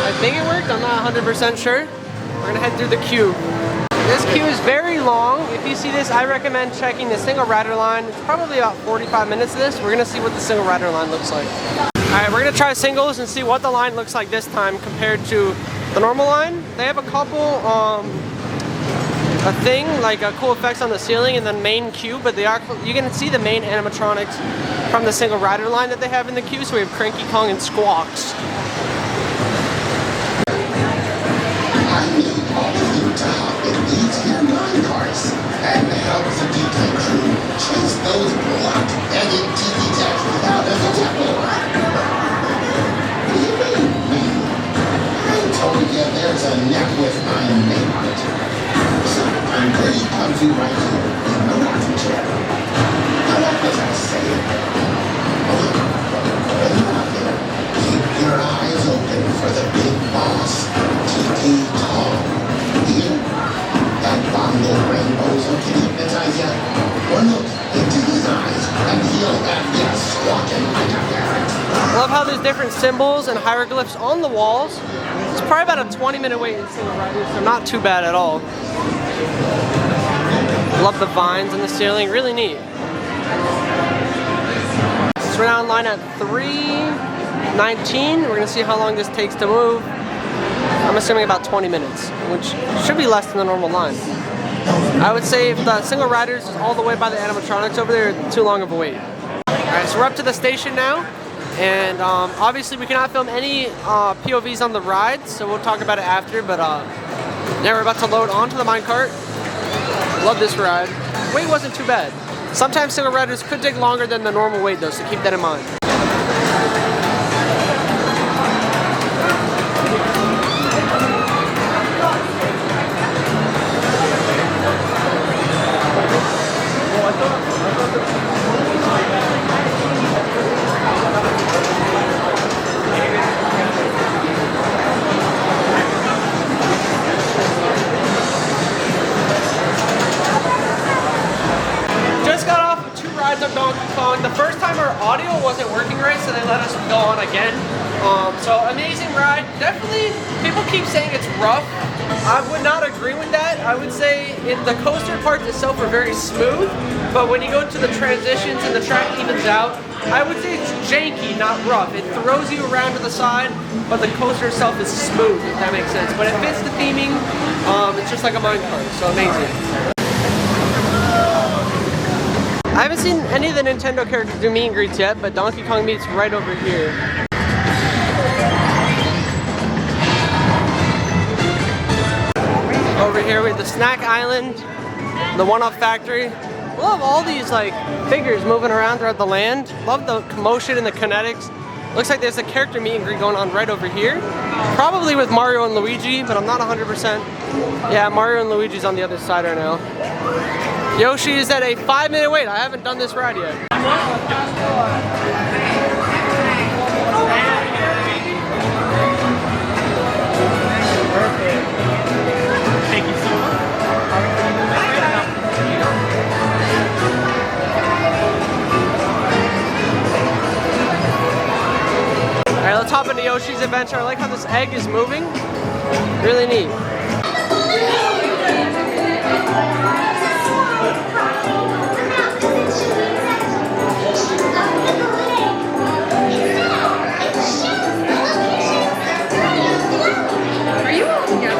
I think it worked, I'm not 100% sure. We're gonna head through the queue. This queue is very long. If you see this, I recommend checking the Single Ratter line. It's probably about 45 minutes of this. We're gonna see what the Single Ratter line looks like. All right, we're gonna try singles and see what the line looks like this time compared to the normal line. They have a couple, a thing like cool effects on the ceiling and then main queue, but you can see the main animatronics from the Single Rider line that they have in the queue. So we have Cranky Kong and Squawks. I need all of you to hop in these here minecarts and help the detail crew chase those block-headed TV techs out of the temple. What do you mean, me? I told you there's a Great country right here in the rocking chair. Now that as I say it. When you're out there, keep your eyes open for the big boss, T.T. Tom. Here, that bundle of rainbows can hypnotize you. Or look into his eyes and he'll have you squawking like a parrot. Love how there's different symbols and hieroglyphs on the walls. It's probably about a 20-minute wait in Single Riders, so not too bad at all. Love the vines in the ceiling, really neat. So we're now in line at 3:19. We're gonna see how long this takes to move. I'm assuming about 20 minutes, which should be less than the normal line. I would say if the Single Riders is all the way by the animatronics over there, too long of a wait. Alright, so we're up to the station now. And obviously we cannot film any POVs on the rides, so we'll talk about it after, but now we're about to load onto the minecart. Love this ride. Wait wasn't too bad. Sometimes Single Riders could take longer than the normal wait though, so keep that in mind. Donkey Kong. The first time our audio wasn't working right, so they let us go on again. So amazing ride. Definitely, people keep saying it's rough. I would not agree with that. I would say the coaster parts itself are very smooth, but when you go to the transitions and the track evens out, I would say it's janky, not rough. It throws you around to the side, but the coaster itself is smooth, if that makes sense. But it fits the theming. It's just like a minecart, so amazing. I haven't seen any of the Nintendo characters do meet and greets yet, but Donkey Kong meets right over here. Over here we have the Snack Island, the One-Up Factory. Love all these like figures moving around throughout the land. Love the commotion and the kinetics. Looks like there's a character meet and greet going on right over here. Probably with Mario and Luigi, but I'm not 100%. Yeah, Mario and Luigi's on the other side right now. Yoshi is at a 5-minute wait. I haven't done this ride yet. Thank you so much. Alright, let's hop into Yoshi's Adventure. I like how this egg is moving. Really neat. Are you all together?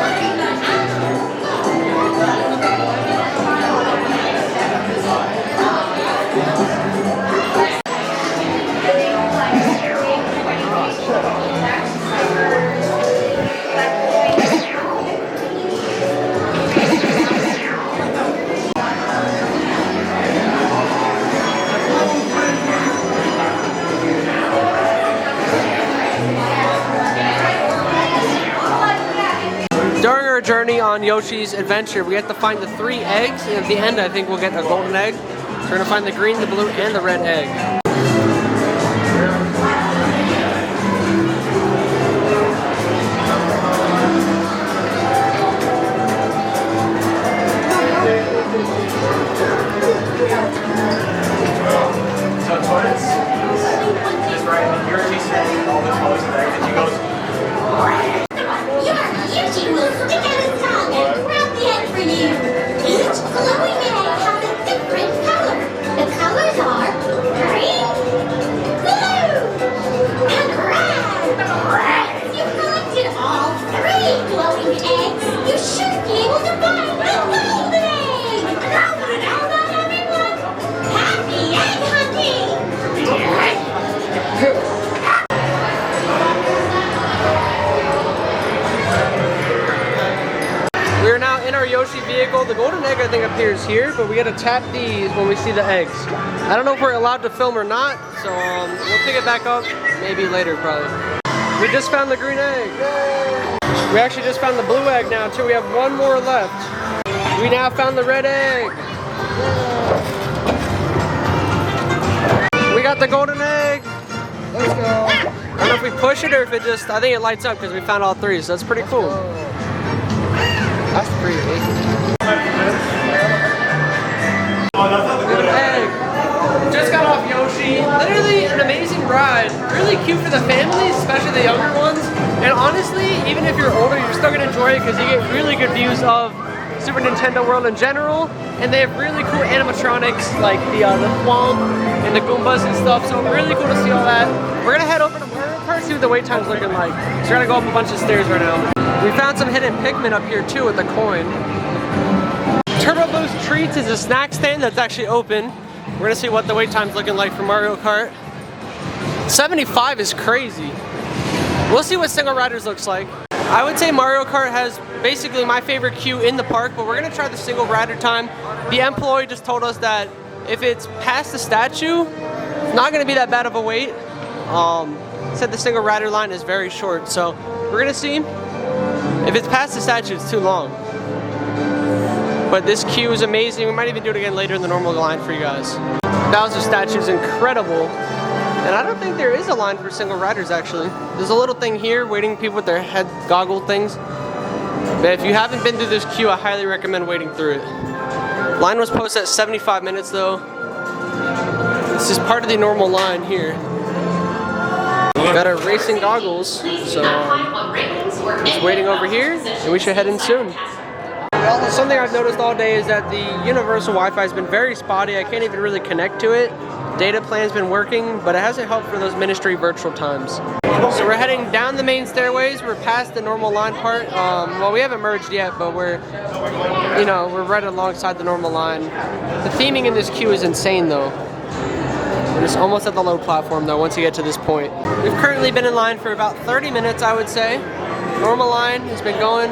During our journey on Yoshi's Adventure, we have to find the 3 eggs, and at the end I think we'll get a golden egg. So we're going to find the green, the blue, and the red egg. So Torrance is right in here, she's standing all the colors of eggs, and she goes, Yoshi will stick out his tongue and grab the egg for you. Each glowing egg has a different color. The colors are green, blue, and red. If you collected all 3 glowing eggs, you should be able to find the golden egg. Hold on, everyone. Happy egg hunting. We are now in our Yoshi vehicle. The golden egg I think appears here, but we gotta tap these when we see the eggs. I don't know if we're allowed to film or not, so we'll pick it back up maybe later probably. We just found the green egg. Yay! We actually just found the blue egg now too. We have 1 more left. We now found the red egg. We got the golden egg. Let's go. I don't know if we push it or if it just, I think it lights up because we found all three, so that's pretty cool. That's pretty big. Good egg. Just got off Yoshi. Literally an amazing ride. Really cute for the families, especially the younger ones. And honestly, even if you're older, you're still gonna enjoy it because you get really good views of Super Nintendo World in general. And they have really cool animatronics like the Thwomp and the Goombas and stuff. So really cool to see all that. We're gonna head over to Mario Kart, see what the wait time's looking like. So we're gonna go up a bunch of stairs right now. We found some hidden Pikmin up here too with the coin. Turbo Boost Treats is a snack stand that's actually open. We're gonna see what the wait time's looking like for Mario Kart. 75 is crazy. We'll see what single riders looks like. I would say Mario Kart has basically my favorite queue in the park, but we're gonna try the single rider time. The employee just told us that if it's past the statue, it's not gonna be that bad of a wait. Said the single rider line is very short, so we're gonna see. If it's past the statue, it's too long. But this queue is amazing. We might even do it again later in the normal line for you guys. Bowser statue is incredible. And I don't think there is a line for single riders actually. There's a little thing here waiting people with their head goggle things. But if you haven't been through this queue, I highly recommend waiting through it. Line was posted at 75 minutes though. This is part of the normal line here. Got our racing goggles, so just waiting over here and we should head in soon. Something I've noticed all day is that the universal Wi-Fi has been very spotty. I can't even really connect to it. Data plan's been working, but it hasn't helped for those ministry virtual times. So we're heading down the main stairways. We're past the normal line part. Well, we haven't merged yet, but we're right alongside the normal line. The theming in this queue is insane though. We're just almost at the load platform though once you get to this point. We've currently been in line for about 30 minutes, I would say. Normal line has been going.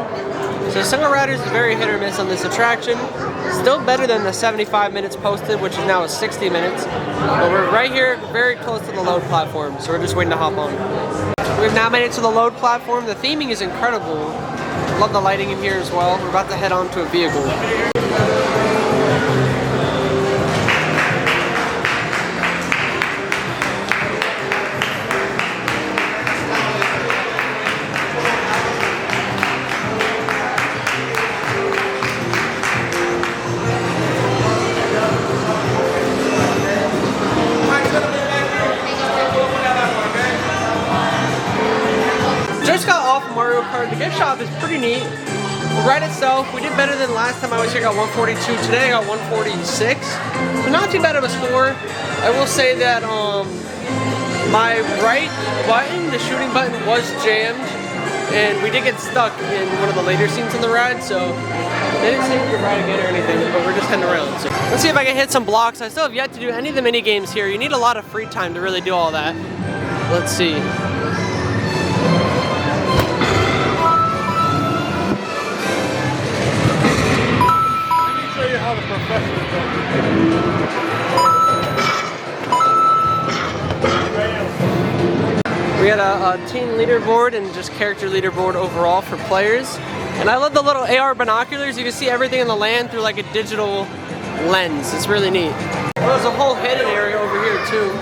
So single riders is very hit or miss on this attraction. Still better than the 75 minutes posted, which is now a 60 minutes. But we're right here, very close to the load platform, so we're just waiting to hop on. We've now made it to the load platform. The theming is incredible. Love the lighting in here as well. We're about to head on to a vehicle. Just got off Mario Kart. The gift shop is pretty neat. The ride itself, we did better than last time I was here. Got 142. Today I got 146. So not too bad of a score. I will say that my right button, the shooting button, was jammed, and we did get stuck in one of the later scenes on the ride. So they didn't say we could ride again or anything, but we're just heading around. So let's see if I can hit some blocks. I still have yet to do any of the mini games here. You need a lot of free time to really do all that. Let's see. We had a team leaderboard and just character leaderboard overall for players. And I love the little AR binoculars. You can see everything in the land through like a digital lens. It's really neat. Well, there's a whole hidden area over here too.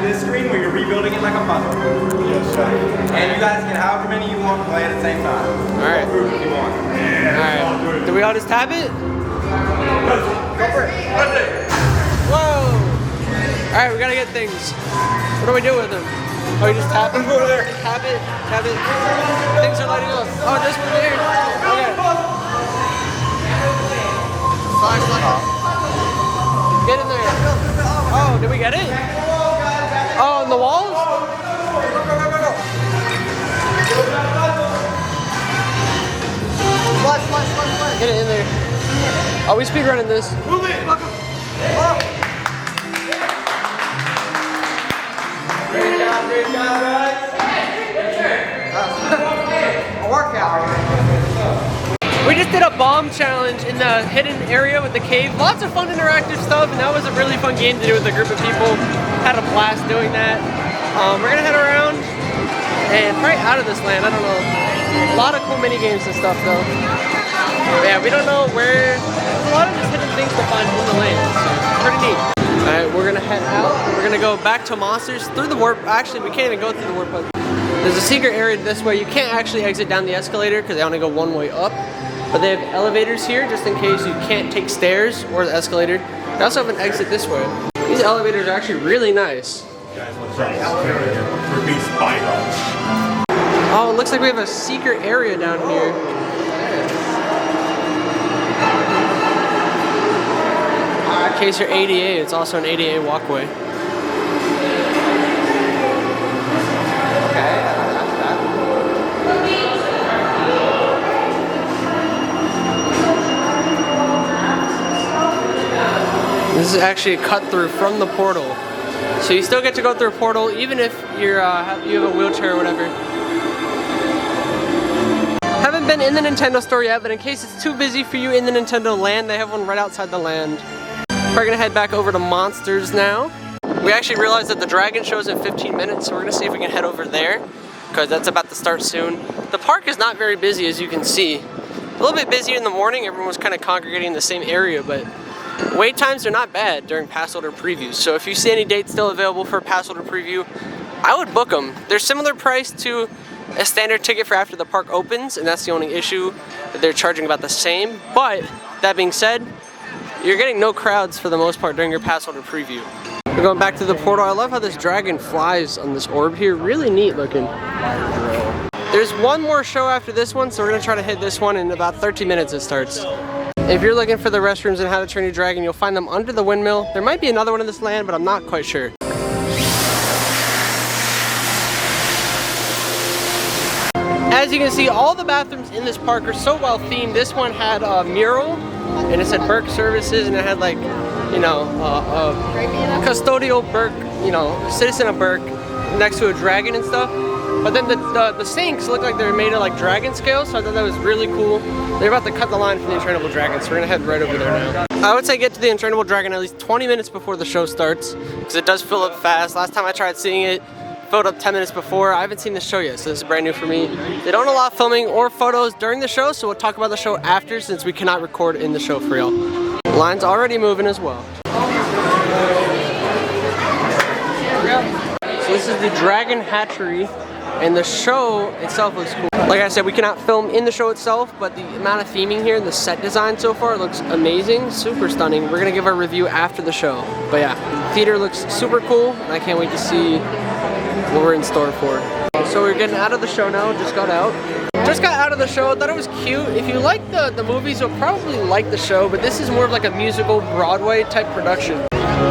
this screen where you're rebuilding it like a puzzle. And you guys get however many you want to play at the same time. Alright. Group if you want. Alright. Do we all just tap it? Go for it. Whoa! Alright, we gotta get things. What do we do with them? Oh, you just tap it? Tap it, tap it. Things are lighting up. Oh, just from here. Okay. Get in there. Oh, did we get it? Oh, on the walls? Get it in there. Oh, we speedrunning this. Move it! Great job, guys. A workout. We just did a bomb challenge in the hidden area with the cave. Lots of fun interactive stuff, and that was a really fun game to do with a group of people. Had a blast doing that. We're gonna head around and probably out of this land, I don't know. A lot of cool mini games and stuff though. Yeah, we don't know where. There's a lot of just hidden things to find in the land, so pretty neat. Alright, we're gonna head out. We're gonna go back to monsters through the warp. Actually, we can't even go through the warp. There's a secret area this way. You can't actually exit down the escalator because they only go one way up. But they have elevators here just in case you can't take stairs or the escalator. They also have an exit this way. These elevators are actually really nice. Oh, it looks like we have a secret area down here. In case you're ADA, it's also an ADA walkway. This is actually a cut through from the portal. So you still get to go through a portal even if you're you have a wheelchair or whatever. Haven't been in the Nintendo store yet, but in case it's too busy for you in the Nintendo land, they have one right outside the land. We're gonna head back over to Monsters now. We actually realized that the dragon show's in 15 minutes, so we're gonna see if we can head over there, because that's about to start soon. The park is not very busy, as you can see. A little bit busier in the morning, everyone was kind of congregating in the same area, but wait times are not bad during Passholder previews. So if you see any dates still available for a Passholder preview, I would book them. They're similar price to a standard ticket for after the park opens, and that's the only issue, that they're charging about the same. But that being said, you're getting no crowds for the most part during your Passholder preview. We're going back to the portal. I love how this dragon flies on this orb here. Really neat looking. There's one more show after this one, so we're gonna try to hit this one in about 30 minutes it starts. If you're looking for the restrooms in How to Train Your Dragon, you'll find them under the windmill. There might be another one in this land, but I'm not quite sure. As you can see, all the bathrooms in this park are so well themed. This one had a mural, and it said Burke Services, and it had like, you know, a custodial Burke, you know, citizen of Burke next to a dragon and stuff. But then the sinks look like they're made of like dragon scale, so I thought that was really cool. They're about to cut the line from the Untrainable Dragon, so we're gonna head right over there now. I would say get to the Untrainable Dragon at least 20 minutes before the show starts, because it does fill up fast. Last time I tried seeing it, filled up 10 minutes before. I haven't seen the show yet, so this is brand new for me. They don't allow filming or photos during the show, so we'll talk about the show after, since we cannot record in the show for y'all. Line's already moving as well. So this is the Dragon Hatchery, and the show itself looks cool. Like I said, we cannot film in the show itself, but the amount of theming here and the set design so far looks amazing, super stunning. We're gonna give our review after the show. But yeah, the theater looks super cool, and I can't wait to see what we're in store for. So we're getting out of the show now, just got out. Just got out of the show, thought it was cute. If you like the movies, you'll probably like the show, but this is more of like a musical Broadway type production.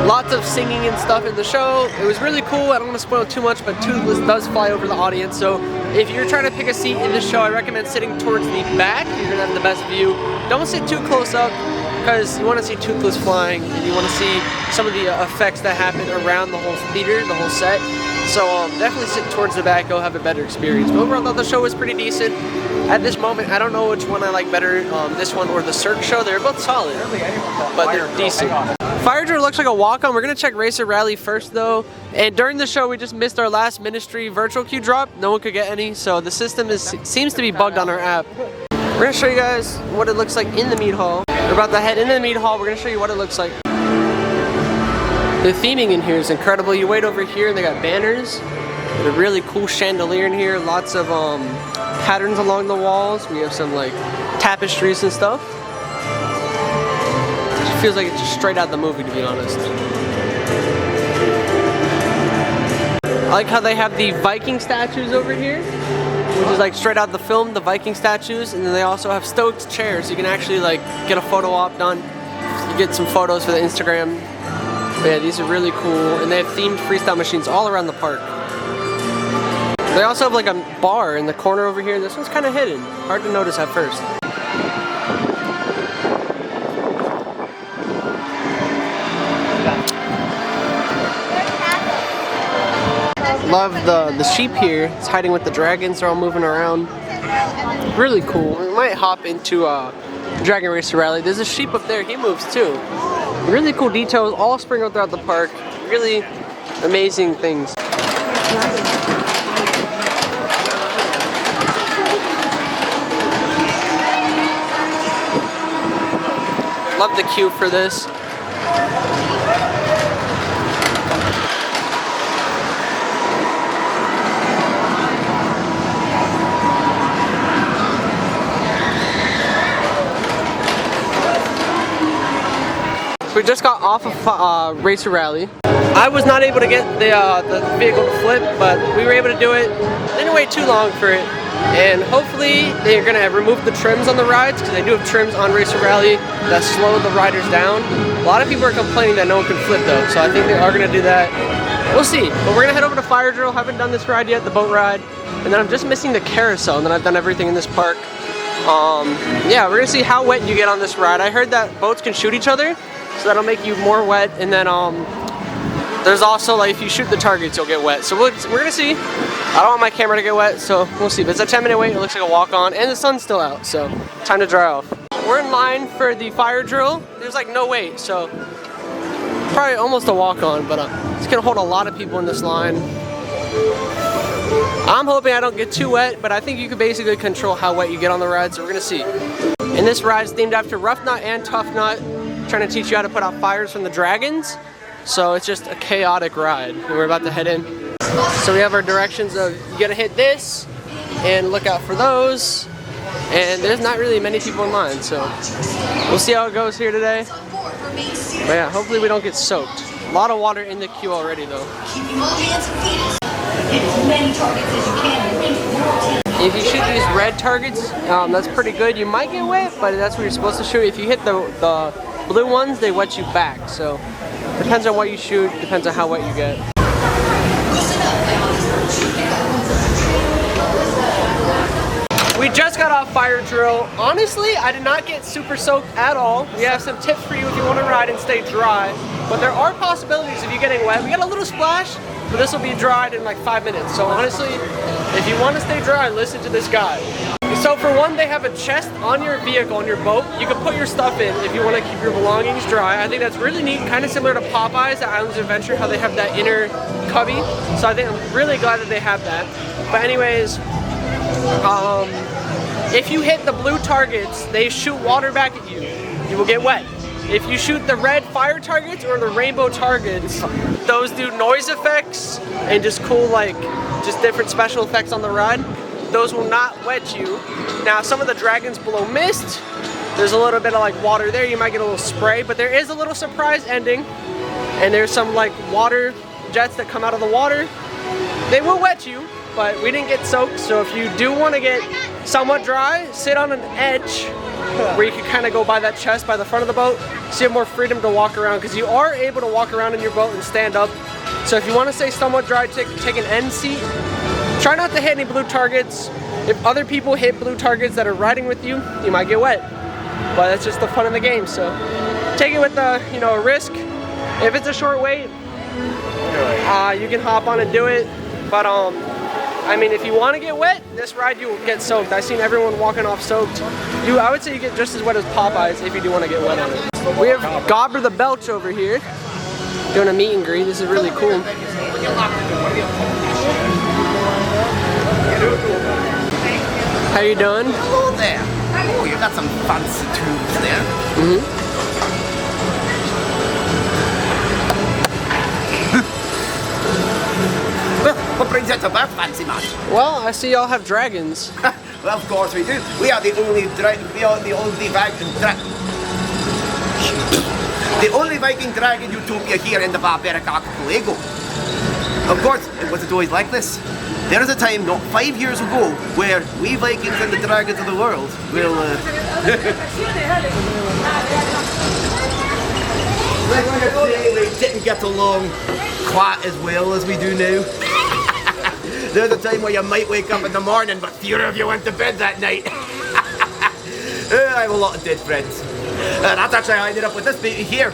Lots of singing and stuff in the show. It was really cool. I don't want to spoil too much, but Toothless does fly over the audience. So if you're trying to pick a seat in the show, I recommend sitting towards the back. You're gonna have the best view. Don't sit too close up, because you want to see Toothless flying, and you want to see some of the effects that happen around the whole theater, the whole set. So definitely sit towards the back, you'll have a better experience. But overall, I thought the show was pretty decent. At this moment, I don't know which one I like better, this one or the Cirque show. They're both solid, but they're decent. Fire Drill looks like a walk-on. We're gonna check Racer Rally first though. And during the show, we just missed our last Ministry virtual queue drop. No one could get any, so the system seems to be bugged on our app. We're gonna show you guys what it looks like in the meat hall. We're about to head into the meat hall. We're gonna show you what it looks like. The theming in here is incredible. You wait over here and they got banners. A really cool chandelier in here. Lots of patterns along the walls. We have some like tapestries and stuff. It feels like it's just straight out of the movie, to be honest. I like how they have the Viking statues over here, which is like straight out of the film, the Viking statues. And then they also have Stokes chairs, so you can actually like get a photo op done. You get some photos for the Instagram. But yeah, these are really cool. And they have themed freestyle machines all around the park. They also have like a bar in the corner over here. This one's kind of hidden. Hard to notice at first. Love the sheep here. It's hiding with the dragons. They're all moving around. Really cool. We might hop into Dragon Racer Rally. There's a sheep up there. He moves too. Really cool details all sprinkled throughout the park. Really amazing things. Love the queue for this. We just got off of Racer Rally. I was not able to get the vehicle to flip, but we were able to do it. Didn't wait too long for it. And hopefully they're gonna remove the trims on the rides, because they do have trims on Racer Rally that slow the riders down. A lot of people are complaining that no one can flip though, so I think they are gonna do that. We'll see. But we're gonna head over to Fire Drill. Haven't done this ride yet, the boat ride. And then I'm just missing the carousel, and then I've done everything in this park. Yeah, we're gonna see how wet you get on this ride. I heard that boats can shoot each other, so that'll make you more wet. And then there's also like if you shoot the targets, you'll get wet. So we're gonna see. I don't want my camera to get wet, so we'll see. But it's a 10-minute wait. It looks like a walk-on, and the sun's still out, so time to dry off. We're in line for the Fire Drill. There's like no wait, so probably almost a walk-on, but it's gonna hold a lot of people in this line. I'm hoping I don't get too wet, but I think you can basically control how wet you get on the ride, so we're gonna see. And this ride is themed after Rough Nut and Tough Nut, trying to teach you how to put out fires from the dragons. So it's just a chaotic ride, and we're about to head in. So we have our directions of you gotta hit this and look out for those. And there's not really many people in line, so we'll see how it goes here today. But yeah, hopefully we don't get soaked. A lot of water in the queue already though. If you shoot these red targets, that's pretty good. You might get wet, but that's what you're supposed to shoot. If you hit the blue ones, they wet you back. So depends on what you shoot, depends on how wet you get. We just got off Fire Drill. Honestly, I did not get super soaked at all. We have some tips for you if you want to ride and stay dry. But there are possibilities of you getting wet. We got a little splash, but this will be dried in like 5 minutes. So honestly, if you want to stay dry, listen to this guy. So for one, they have a chest on your vehicle, on your boat. You can put your stuff in if you want to keep your belongings dry. I think that's really neat, kind of similar to Popeyes at Islands of Adventure, how they have that inner cubby. So I think I'm really glad that they have that. But anyways, if you hit the blue targets, they shoot water back at you. You will get wet. If you shoot the red fire targets or the rainbow targets, those do noise effects and just cool, like, just different special effects on the ride. Those will not wet you. Now, some of the dragons blow mist. There's a little bit of like water there. You might get a little spray, but there is a little surprise ending. And there's some like water jets that come out of the water. They will wet you, but we didn't get soaked. So if you do want to get somewhat dry, sit on an edge where you can kind of go by that chest by the front of the boat, so you have more freedom to walk around, because you are able to walk around in your boat and stand up. So if you want to stay somewhat dry, take an end seat. Try not to hit any blue targets. If other people hit blue targets that are riding with you, you might get wet. But that's just the fun of the game. So take it with a risk. If it's a short wait, you can hop on and do it. But I mean, if you want to get wet, this ride you will get soaked. I've seen everyone walking off soaked. I would say you get just as wet as Popeyes if you do want to get wet on it. We have Gobber the Belch over here doing a meet and greet. This is really cool. How you doing? Hello there. Oh, you got some fancy tubes there. What brings you to birth, fancy man? Well, I see y'all have dragons. Well, of course we do. We are the only Viking dragon utopia here in the barbaric archipelago. Of course, it wasn't always like this. There was a time not 5 years ago where we Vikings and the dragons of the world will we didn't get along quite as well as we do now. There's a time where you might wake up in the morning, but fewer of you went to bed that night. I have a lot of dead friends. That's actually how I ended up with this baby here.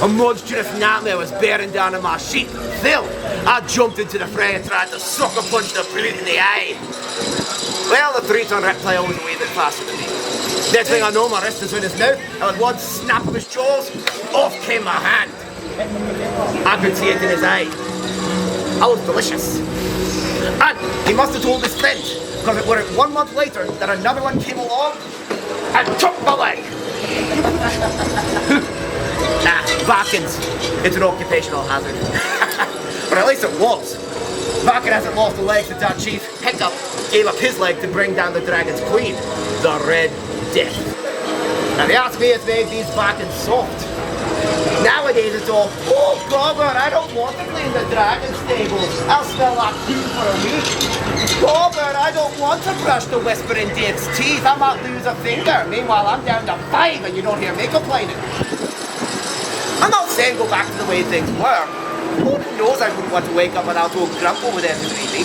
A monstrous nightmare was bearing down on my sheep. Phil, I jumped into the fray and tried to sucker punch the brute in the eye. Well, the 3-ton reptile was a wee bit faster than me. Next thing I know, my wrist is in his mouth, and with one snap of his jaws, off came my hand. I could see it in his eye. I was delicious. And he must have told his friend, because it was 1 month later that another one came along and took my leg. Nah, Vikings, it's an occupational hazard. But at least it was. Viking hasn't lost a leg since our chief Hiccup gave up his leg to bring down the dragon's queen, the Red Death. And they asked me, it's made these Vikings soft. Nowadays it's all, oh Gobber, I don't want to clean the dragon stables. I'll smell like poo for a week. Gobber, I don't want to brush the whispering dead's teeth. I might lose a finger. Meanwhile, I'm down to 5 and you don't hear me complaining. I'm not saying go back to the way things were. Who knows I wouldn't want to wake up without old Grumpo with them to greet me.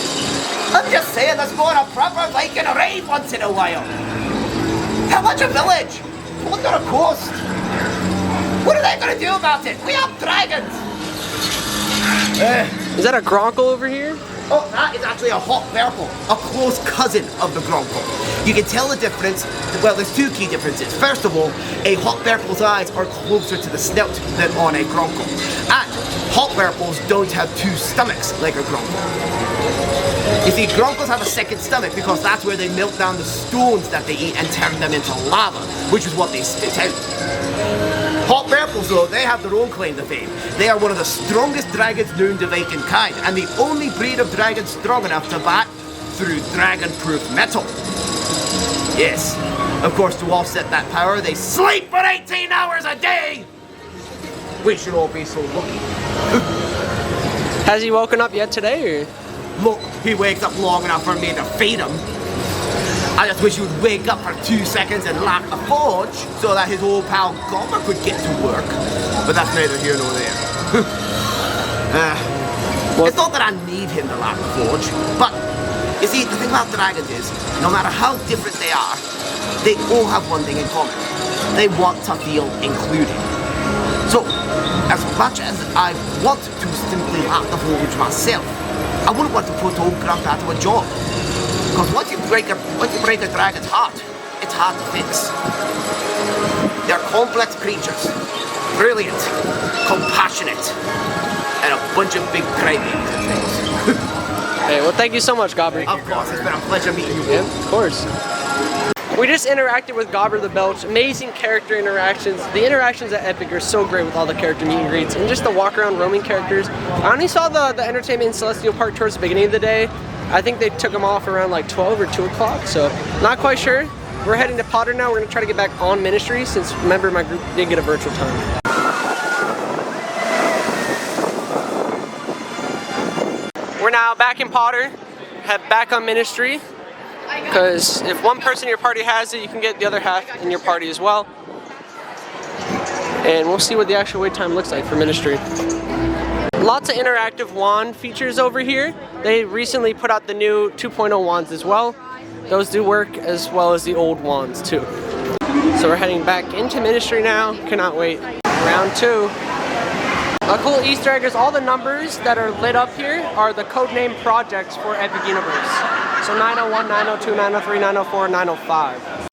I'm just saying let's go on a proper Viking raid once in a while. How much a village? Look at a coast. What are they going to do about it? We have dragons! Is that a Gronkle over here? Oh, that is actually a hot purple, a close cousin of the Gronkle. You can tell the difference, well, there's 2 key differences. First of all, a hot purple's eyes are closer to the snout than on a Gronkle. And hot purples don't have 2 stomachs like a Gronkle. You see, Gronkles have a second stomach because that's where they melt down the stones that they eat and turn them into lava, which is what they spit out. Hot purples, though, they have their own claim to fame. They are one of the strongest dragons known to Viking-kind, and the only breed of dragon strong enough to bat through dragon-proof metal. Yes, of course, to offset that power, they sleep for 18 hours a day! We should all be so lucky. Has he woken up yet today, or? Look, he wakes up long enough for me to feed him. I just wish he would wake up for 2 seconds and lock the forge so that his old pal Gommer could get to work. But that's neither here nor there. It's not that I need him to lock the forge, but you see, the thing about dragons is, no matter how different they are, they all have one thing in common. They want to feel included. So, as much as I want to simply lock the forge myself, I wouldn't want to put old Grandpa to a job. Because once you break a dragon's heart, it's hard to fix. They're complex creatures, brilliant, compassionate, and a bunch of big crybabies and things. Hey, well, thank you so much, Gobber. Of course, it's been a pleasure meeting you. Yeah, of course. We just interacted with Gobber the Belch. Amazing character interactions. The interactions at Epic are so great with all the character meet and greets and just the walk around roaming characters. I only saw the entertainment in Celestial Park towards the beginning of the day. I think they took them off around like 12 or 2 o'clock, so not quite sure. We're heading to Potter now. We're gonna try to get back on Ministry since, remember, my group did get a virtual time. We're now back in Potter, head back on Ministry, because if one person in your party has it, you can get the other half in your party as well. And we'll see what the actual wait time looks like for Ministry. Lots of interactive wand features over here. They recently put out the new 2.0 wands as well. Those do work as well as the old wands too. So we're heading back into Ministry now. Cannot wait. Round 2. A cool Easter egg is all the numbers that are lit up here are the codename projects for Epic Universe. So 901, 902, 903, 904, 905.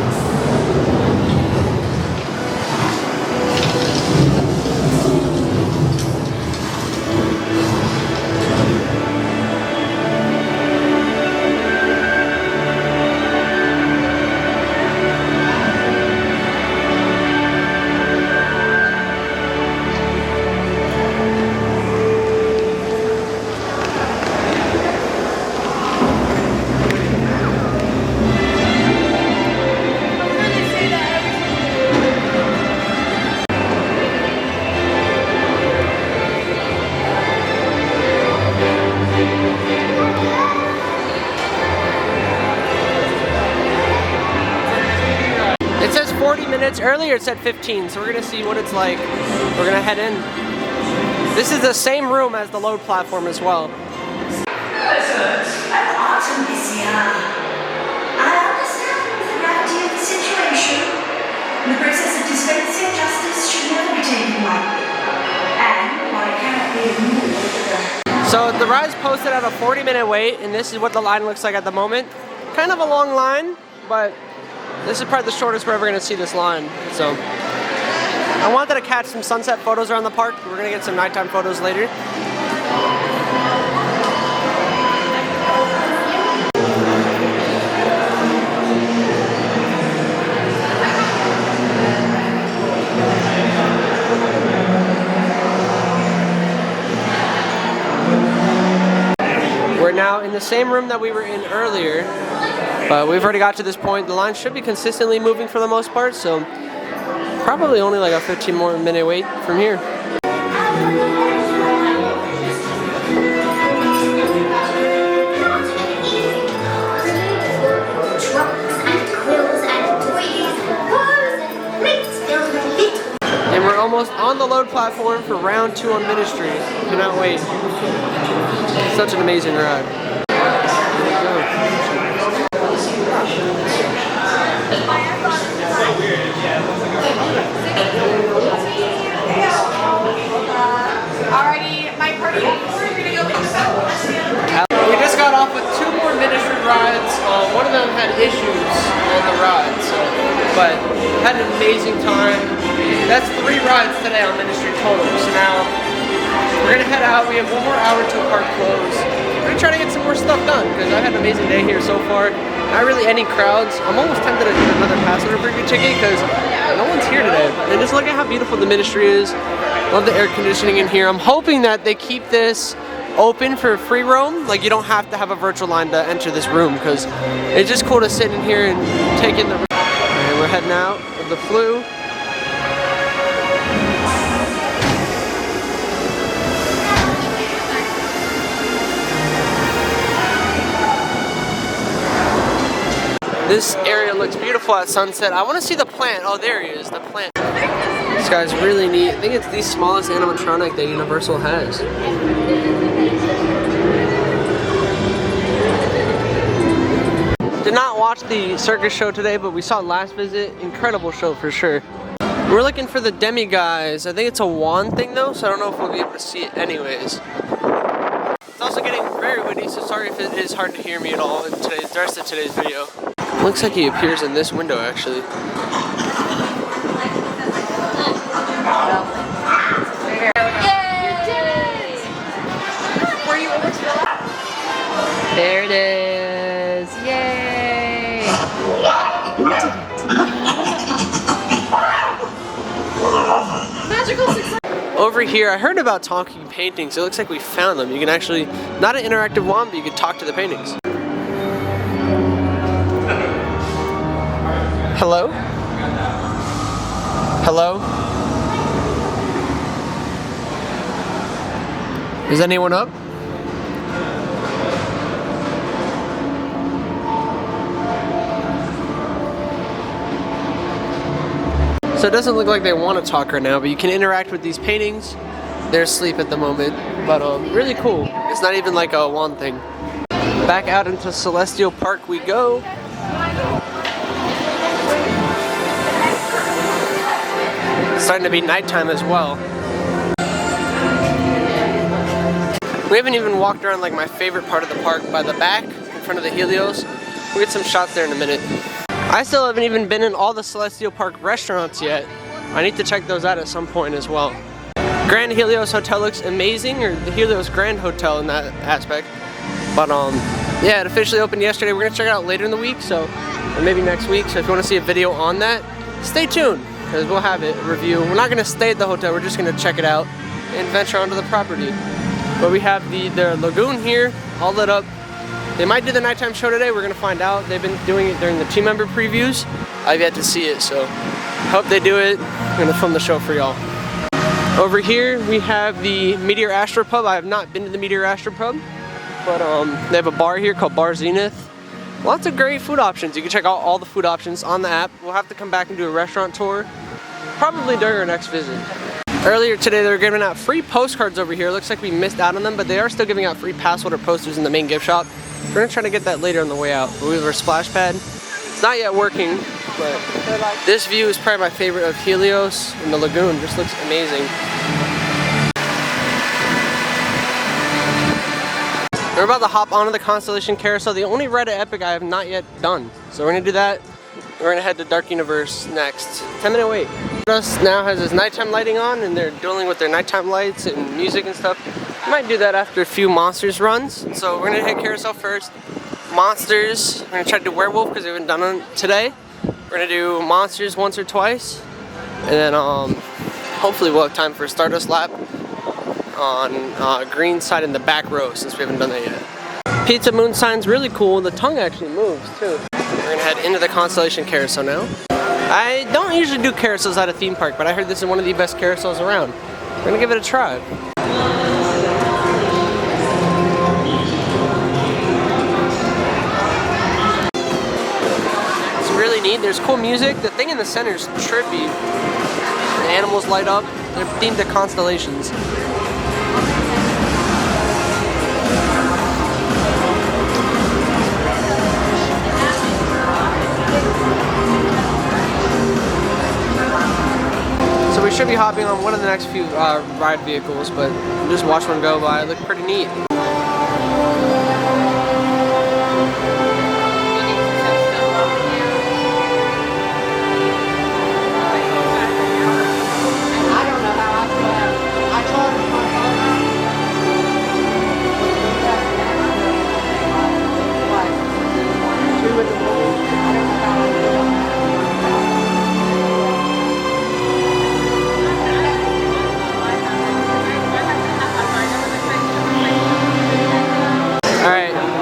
minutes. Earlier it said 15, so we're gonna see what it's like. We're gonna head in. This is the same room as the load platform as well. An autumn this year. I understand the gravity of the situation. The process of dispensing justice should never be taken lightly. And while it cannot be ignored, So the ride's posted at a 40-minute wait, and this is what the line looks like at the moment. Kind of a long line, but this is probably the shortest we're ever gonna see this line. So I wanted to catch some sunset photos around the park. We're gonna get some nighttime photos later. We're now in the same room that we were in earlier, but we've already got to this point. The line should be consistently moving for the most part, so probably only like a 15 more minute wait from here. And we're almost on the load platform for round 2 on Ministry. Cannot wait. Such an amazing ride. Alrighty, my party. We're gonna go into that. We just got off with 2 more Ministry rides. One of them had issues on the ride, but had an amazing time. That's 3 rides today on Ministry total. So now we're gonna head out. We have 1 more hour till park close. We're gonna try to get some more stuff done because I had an amazing day here so far. Not really any crowds. I'm almost tempted to get another Passholder preview ticket because no one's here today. And just look at how beautiful the Ministry is. Love the air conditioning in here. I'm hoping that they keep this open for free roam. Like you don't have to have a virtual line to enter this room because it's just cool to sit in here and take in the room. And we're heading out of the Flu. This area looks beautiful at sunset. I want to see the plant. Oh, there he is, the plant. This guy's really neat. I think it's the smallest animatronic that Universal has. Did not watch the circus show today, but we saw last visit. Incredible show for sure. We're looking for the demi guys. I think it's a wand thing though, so I don't know if we'll be able to see it anyways. It's also getting very windy, so sorry if it is hard to hear me at all in the rest of today's video. Looks like he appears in this window actually. There it is! Yay! Magical success! Over here, I heard about talking paintings. It looks like we found them. You can actually, not an interactive wand, but you can talk to the paintings. Hello? Hello? Is anyone up? So it doesn't look like they want to talk right now, but you can interact with these paintings. They're asleep at the moment, but really cool. It's not even like a wand thing. Back out into Celestial Park we go. It's starting to be nighttime as well. We haven't even walked around like my favorite part of the park by the back, in front of the Helios. We'll get some shots there in a minute. I still haven't even been in all the Celestial Park restaurants yet. I need to check those out at some point as well. Grand Helios Hotel looks amazing, or the Helios Grand Hotel in that aspect. But yeah, it officially opened yesterday. We're gonna check it out later in the week, or maybe next week. So if you wanna see a video on that, stay tuned, because we'll have it, a review. We're not gonna stay at the hotel, we're just gonna check it out and venture onto the property. But we have the lagoon here, all lit up. They might do the nighttime show today, we're gonna find out. They've been doing it during the team member previews. I've yet to see it, so hope they do it. I'm gonna film the show for y'all. Over here, we have the Meteor Astropub. I have not been to the Meteor Astropub, but they have a bar here called Bar Zenith. Lots of great food options. You can check out all the food options on the app. We'll have to come back and do a restaurant tour, probably during our next visit. Earlier today, they were giving out free postcards over here. Looks like we missed out on them, but they are still giving out free Passholder posters in the main gift shop. We're gonna try to get that later on the way out. We have our splash pad. It's not yet working, but this view is probably my favorite of Helios and the lagoon. Just looks amazing. We're about to hop onto the Constellation Carousel, the only ride at Epic I have not yet done. So we're gonna do that. We're gonna head to Dark Universe next. 10-minute wait. Us now has his nighttime lighting on, and they're dueling with their nighttime lights and music and stuff. Might do that after a few Monsters runs. So we're gonna hit Carousel first. Monsters, we're gonna try to do Werewolf because we haven't done it today. We're gonna do Monsters once or twice. And then hopefully we'll have time for a Stardust lap on green side in the back row since we haven't done that yet. Pizza Moon sign's really cool. The tongue actually moves too. We're gonna head into the Constellation Carousel now. I don't usually do carousels at a theme park, but I heard this is one of the best carousels around. We're gonna give it a try. It's really neat. There's cool music. The thing in the center is trippy. The animals light up. They're themed to constellations. So we should be hopping on one of the next few ride vehicles, but just watch one go by. It looked pretty neat.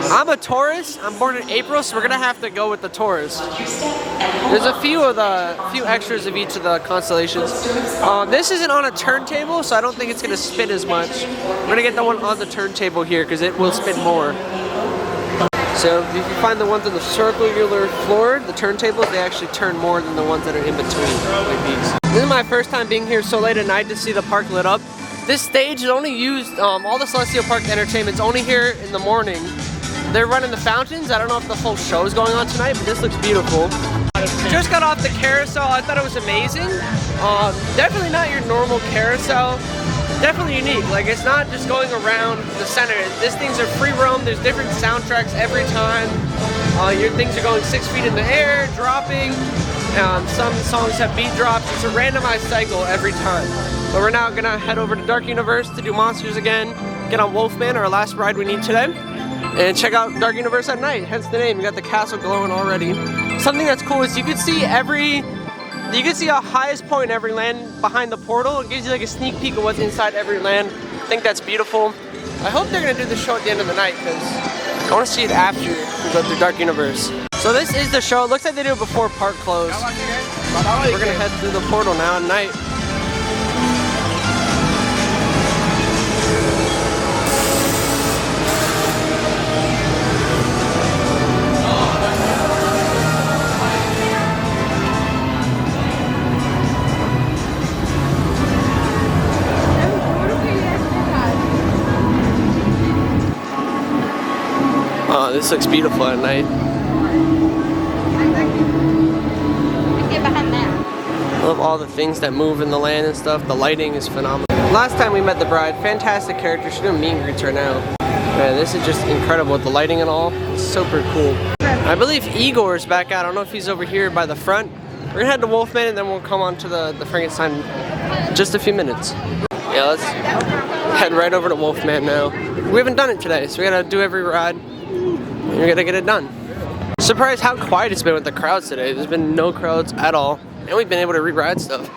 I'm a Taurus. I'm born in April, so we're gonna have to go with the Taurus. There's a few extras of each of the constellations. This isn't on a turntable, so I don't think it's gonna spin as much. We're gonna get the one on the turntable here because it will spin more. So if you find the ones on the circular floor, the turntables, they actually turn more than the ones that are in between, like these. This is my first time being here so late at night to see the park lit up. This stage is only used, all the Celestial Park entertainment's only here in the morning. They're running the fountains. I don't know if the whole show is going on tonight, but this looks beautiful. Just got off the carousel. I thought it was amazing. Definitely not your normal carousel. Definitely unique. Like, it's not just going around the center. These things are free roam. There's different soundtracks every time. Your things are going 6 feet in the air, dropping. Some songs have beat drops. It's a randomized cycle every time. But we're now gonna head over to Dark Universe to do Monsters again. Get on Wolfman, our last ride we need today. And check out Dark Universe at night, hence the name. You got the castle glowing already. Something that's cool is you can see a highest point in every land behind the portal. It gives you like a sneak peek of what's inside every land. I think that's beautiful. I hope they're gonna do the show at the end of the night because I wanna see it after we go through Dark Universe. So this is the show. It looks like they do it before park close. We're gonna head through the portal now at night. Oh, this looks beautiful at night. I love all the things that move in the land and stuff. The lighting is phenomenal. Last time we met the bride, fantastic character. She's doing meet and greets right now. Man, this is just incredible with the lighting and all. It's super cool. I believe Igor's back out. I don't know if he's over here by the front. We're gonna head to Wolfman and then we'll come on to the Frankenstein in just a few minutes. Yeah, let's head right over to Wolfman now. We haven't done it today, so we gotta do every ride. And we gotta get it done. Surprised how quiet it's been with the crowds today. There's been no crowds at all. And we've been able to re-ride stuff.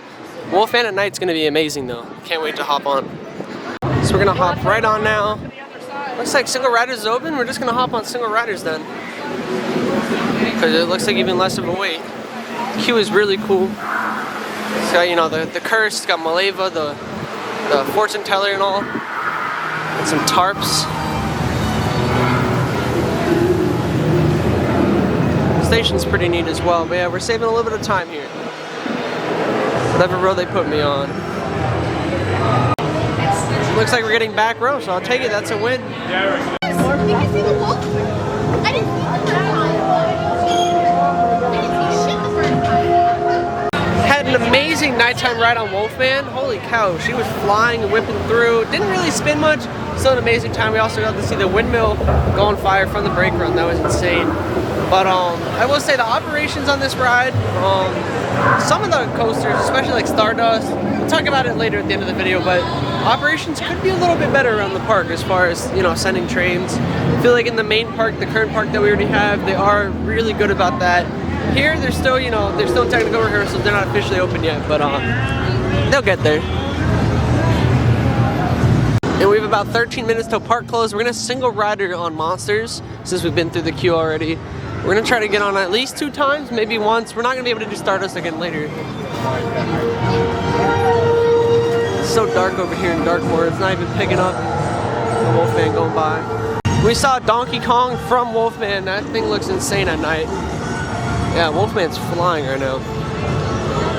Wolfman at night's gonna be amazing though. Can't wait to hop on. So we're gonna hop right on now. Looks like Single Riders is open. We're just gonna hop on Single Riders then. Because it looks like even less of a wait. The queue is really cool. It's got, you know, the curse, it's got Maleva, the fortune teller and all. And some tarps. station's pretty neat as well. But yeah, we're saving a little bit of time here. Whatever row they put me on. Looks like we're getting back row, so I'll take it. That's a win. Had an amazing nighttime ride on Wolfman. Holy cow, she was flying and whipping through. Didn't really spin much. Still an amazing time. We also got to see the windmill go on fire from the brake run. That was insane. But I will say the operations on this ride, some of the coasters, especially like Stardust, we'll talk about it later at the end of the video, but operations could be a little bit better around the park as far as, you know, sending trains. I feel like in the main park, the current park that we already have, they are really good about that. Here, they're still, you know, they're still in technical rehearsals. They're not officially open yet, but they'll get there. And we have about 13 minutes till park close. We're gonna single rider on Monsters since we've been through the queue already. We're gonna try to get on at least 2 times, maybe once. We're not gonna be able to do Stardust again later. It's so dark over here in Darkmoor. It's not even picking up the Wolfman going by. We saw Donkey Kong from Wolfman. That thing looks insane at night. Yeah, Wolfman's flying right now.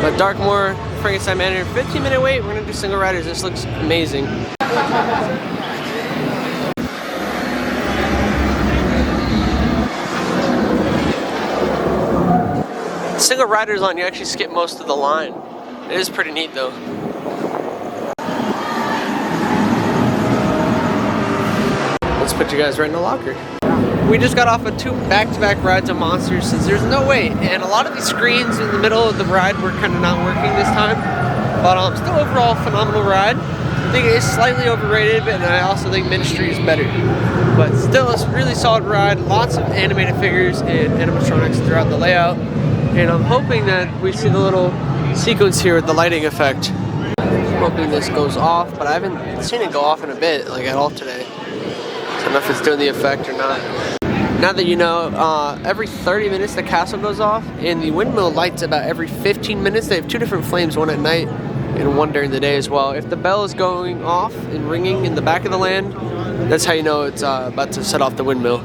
But Darkmoor, Frankenstein Manor, 15-minute wait. We're gonna do single riders. This looks amazing. Single riders on, you actually skip most of the line. It is pretty neat though. Let's put you guys right in the locker. We just got off of 2 back-to-back rides of Monsters since there's no wait, and a lot of these screens in the middle of the ride were kind of not working this time. But still overall phenomenal ride. I think it is slightly overrated, but I also think Ministry is better. But still, it's a really solid ride. Lots of animated figures and animatronics throughout the layout. And I'm hoping that we see the little sequence here with the lighting effect. I'm hoping this goes off, but I haven't seen it go off in a bit, like at all today. So I don't know if it's doing the effect or not. Now that you know, every 30 minutes the castle goes off, and the windmill lights about every 15 minutes. They have 2 different flames, one at night and one during the day as well. If the bell is going off and ringing in the back of the land, that's how you know it's about to set off the windmill.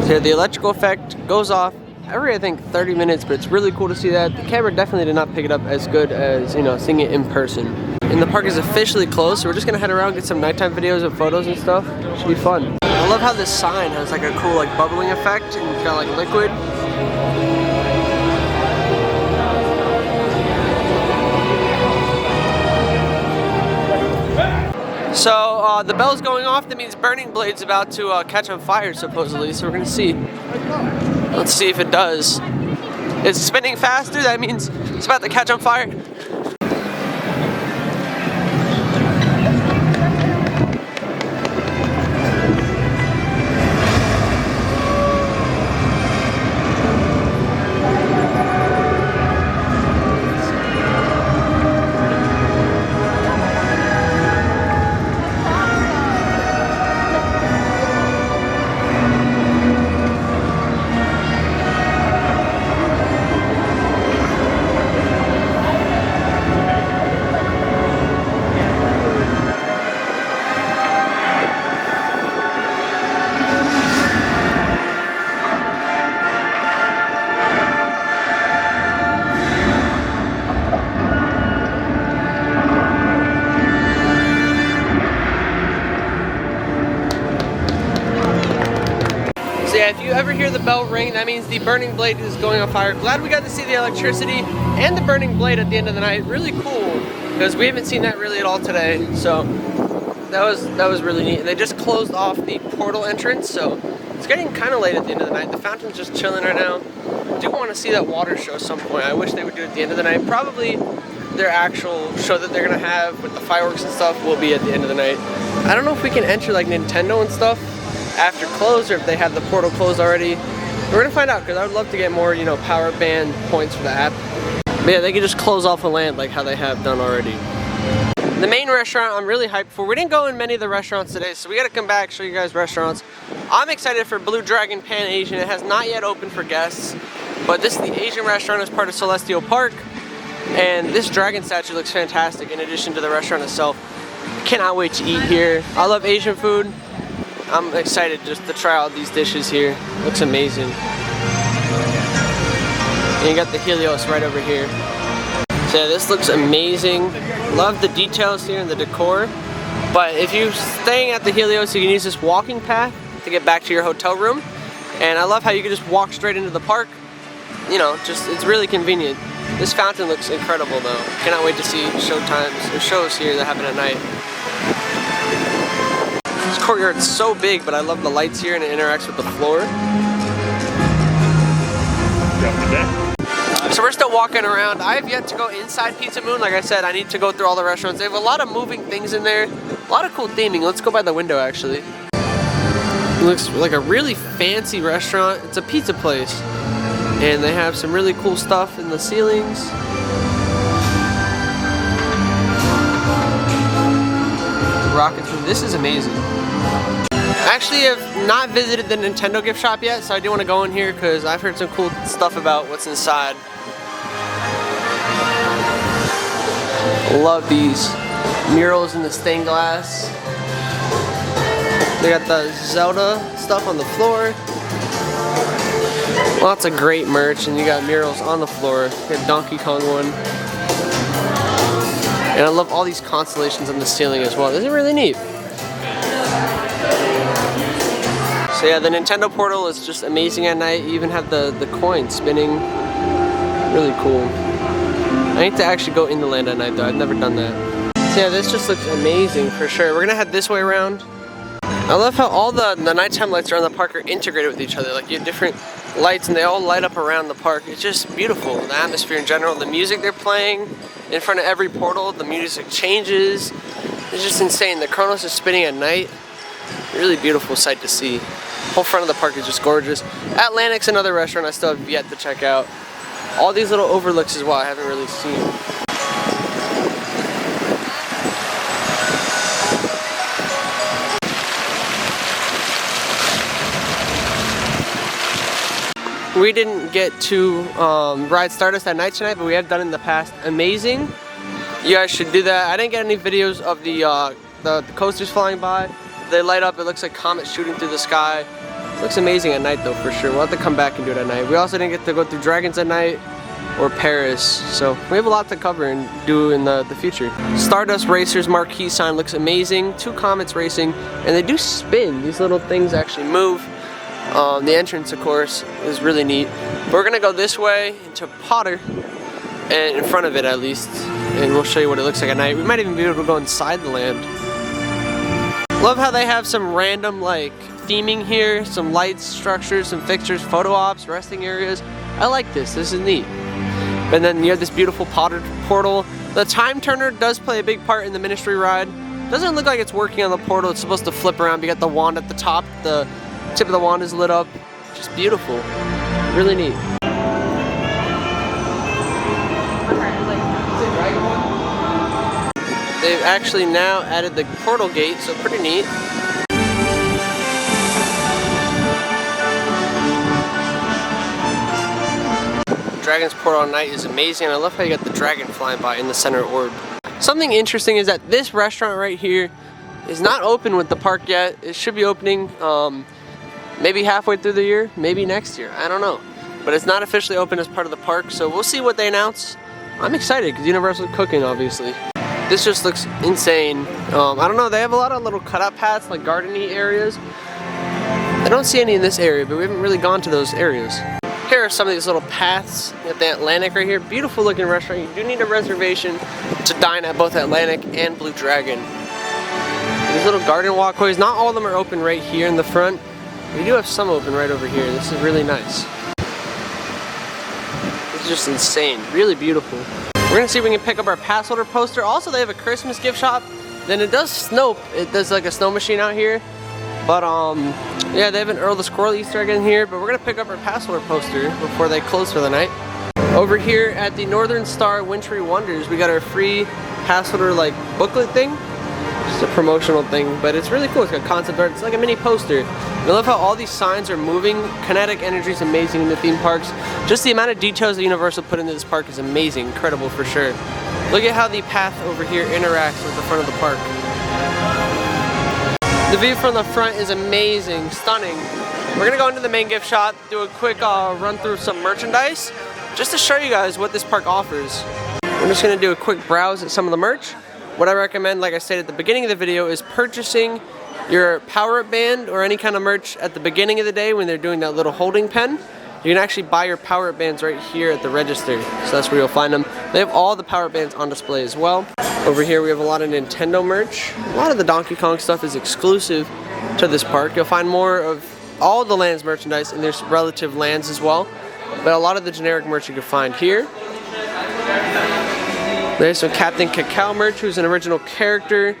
So the electrical effect goes off every, I think, 30 minutes, but it's really cool to see that. The camera definitely did not pick it up as good as, you know, seeing it in person. And the park is officially closed, so we're just gonna head around, get some nighttime videos and photos and stuff. Should be fun. I love how this sign has like a cool like bubbling effect and it's got like liquid. So the bell's going off. That means Burning Blade's about to catch on fire, supposedly. So we're gonna see. Let's see if it does. It's spinning faster. That means it's about to catch on fire. if you ever hear the bell ring, that means the burning blade is going on fire. Glad we got to see the electricity and the burning blade at the end of the night. Really cool, because we haven't seen that really at all today. So that was really neat. And they just closed off the portal entrance, so it's getting kind of late at the end of the night. The fountain's just chilling right now. I do want to see that water show at some point. I wish they would do it at the end of the night. Probably their actual show that they're gonna have with the fireworks and stuff will be at the end of the night. I don't know if we can enter like Nintendo and stuff after close, or if they have the portal closed already. We're gonna find out, because I would love to get more, you know, power band points for the app. But yeah, they can just close off a land like how they have done already. The main restaurant I'm really hyped for. We didn't go in many of the restaurants today, so we gotta come back, show you guys restaurants. I'm excited for Blue Dragon Pan Asian. It has not yet opened for guests, but this is the Asian restaurant as part of Celestial Park. And this dragon statue looks fantastic in addition to the restaurant itself. Cannot wait to eat here. I love Asian food. I'm excited just to try out these dishes here. Looks amazing. And you got the Helios right over here. So yeah, this looks amazing. Love the details here and the decor. But if you're staying at the Helios, you can use this walking path to get back to your hotel room. And I love how you can just walk straight into the park. You know, just it's really convenient. This fountain looks incredible though. Cannot wait to see showtimes or shows here that happen at night. This courtyard's so big, but I love the lights here and it interacts with the floor. So we're still walking around. I have yet to go inside Pizza Moon. Like I said, I need to go through all the restaurants. They have a lot of moving things in there. A lot of cool theming. Let's go by the window actually. It looks like a really fancy restaurant. It's a pizza place. And they have some really cool stuff in the ceilings. Rocket food. This is amazing. I actually have not visited the Nintendo gift shop yet, so I do want to go in here because I've heard some cool stuff about what's inside. Love these murals in the stained glass. They got the Zelda stuff on the floor. Lots of great merch, and you got murals on the floor. You got Donkey Kong one. And I love all these constellations on the ceiling as well. This is really neat. So yeah, the Nintendo portal is just amazing at night. You even have the coin spinning. Really cool. I need to actually go in the land at night though. I've never done that. So yeah, this just looks amazing for sure. We're gonna head this way around. I love how all the nighttime lights around the park are integrated with each other. Like you have different lights and they all light up around the park. It's just beautiful. The atmosphere in general, the music they're playing in front of every portal, the music changes. It's just insane. The Kronos is spinning at night. Really beautiful sight to see. The whole front of the park is just gorgeous. Atlantic's another restaurant I still have yet to check out. All these little overlooks as well I haven't really seen. We didn't get to ride Stardust at night tonight, but we have done it in the past. Amazing. You guys should do that. I didn't get any videos of the coasters flying by. They light up. It looks like comets shooting through the sky. It looks amazing at night though, for sure. We'll have to come back and do it at night. We also didn't get to go through Dragons at night or Paris. So we have a lot to cover and do in the future. Stardust Racers marquee sign looks amazing. 2 comets racing, and they do spin. These little things actually move. The entrance, of course, is really neat. We're gonna go this way into Potter, and in front of it at least, and we'll show you what it looks like at night. We might even be able to go inside the land. Love how they have some random like theming here, some lights, structures, some fixtures, photo ops, resting areas. I like this. This is neat. And then you have this beautiful Potter portal. The time turner does play a big part in the Ministry ride. Doesn't look like it's working on the portal. It's supposed to flip around. You got the wand at the top. The tip of the wand is lit up. Just beautiful. Really neat. They've actually now added the portal gate, so pretty neat. Dragon's portal at night is amazing. I love how you got the dragon flying by in the center orb. Something interesting is that this restaurant right here is not open with the park yet. It should be opening maybe halfway through the year, maybe next year, I don't know. But it's not officially open as part of the park, so we'll see what they announce. I'm excited because Universal Cooking, obviously. This just looks insane. I don't know, they have a lot of little cutout paths, like gardeny areas. I don't see any in this area, but we haven't really gone to those areas. Here are some of these little paths at the Atlantic right here. Beautiful looking restaurant. You do need a reservation to dine at both Atlantic and Blue Dragon. These little garden walkways, not all of them are open right here in the front. We do have some open right over here. This is really nice. It's just insane, really beautiful. We're gonna see if we can pick up our Passholder poster. Also, they have a Christmas gift shop. Then it does snow. It does like a snow machine out here. But yeah, they have an Earl the Squirrel Easter egg in here. But we're gonna pick up our Passholder poster before they close for the night. Over here at the Northern Star Wintry Wonders, we got our free Passholder like booklet thing. Just a promotional thing, but it's really cool. It's got concept art. It's like a mini poster. And I love how all these signs are moving. Kinetic energy is amazing in the theme parks. Just the amount of details that Universal put into this park is amazing, incredible for sure. Look at how the path over here interacts with the front of the park. The view from the front is amazing, stunning. We're gonna go into the main gift shop, do a quick run through some merchandise, just to show you guys what this park offers. I'm just gonna do a quick browse at some of the merch. What I recommend, like I said at the beginning of the video, is purchasing your power-up band or any kind of merch at the beginning of the day when they're doing that little holding pen. You can actually buy your power-up bands right here at the register, so that's where you'll find them. They have all the power-up bands on display as well. Over here we have a lot of Nintendo merch. A lot of the Donkey Kong stuff is exclusive to this park. You'll find more of all the lands merchandise and there's relative lands as well, but a lot of the generic merch you can find here. There's some Captain Cacao merch, who's an original character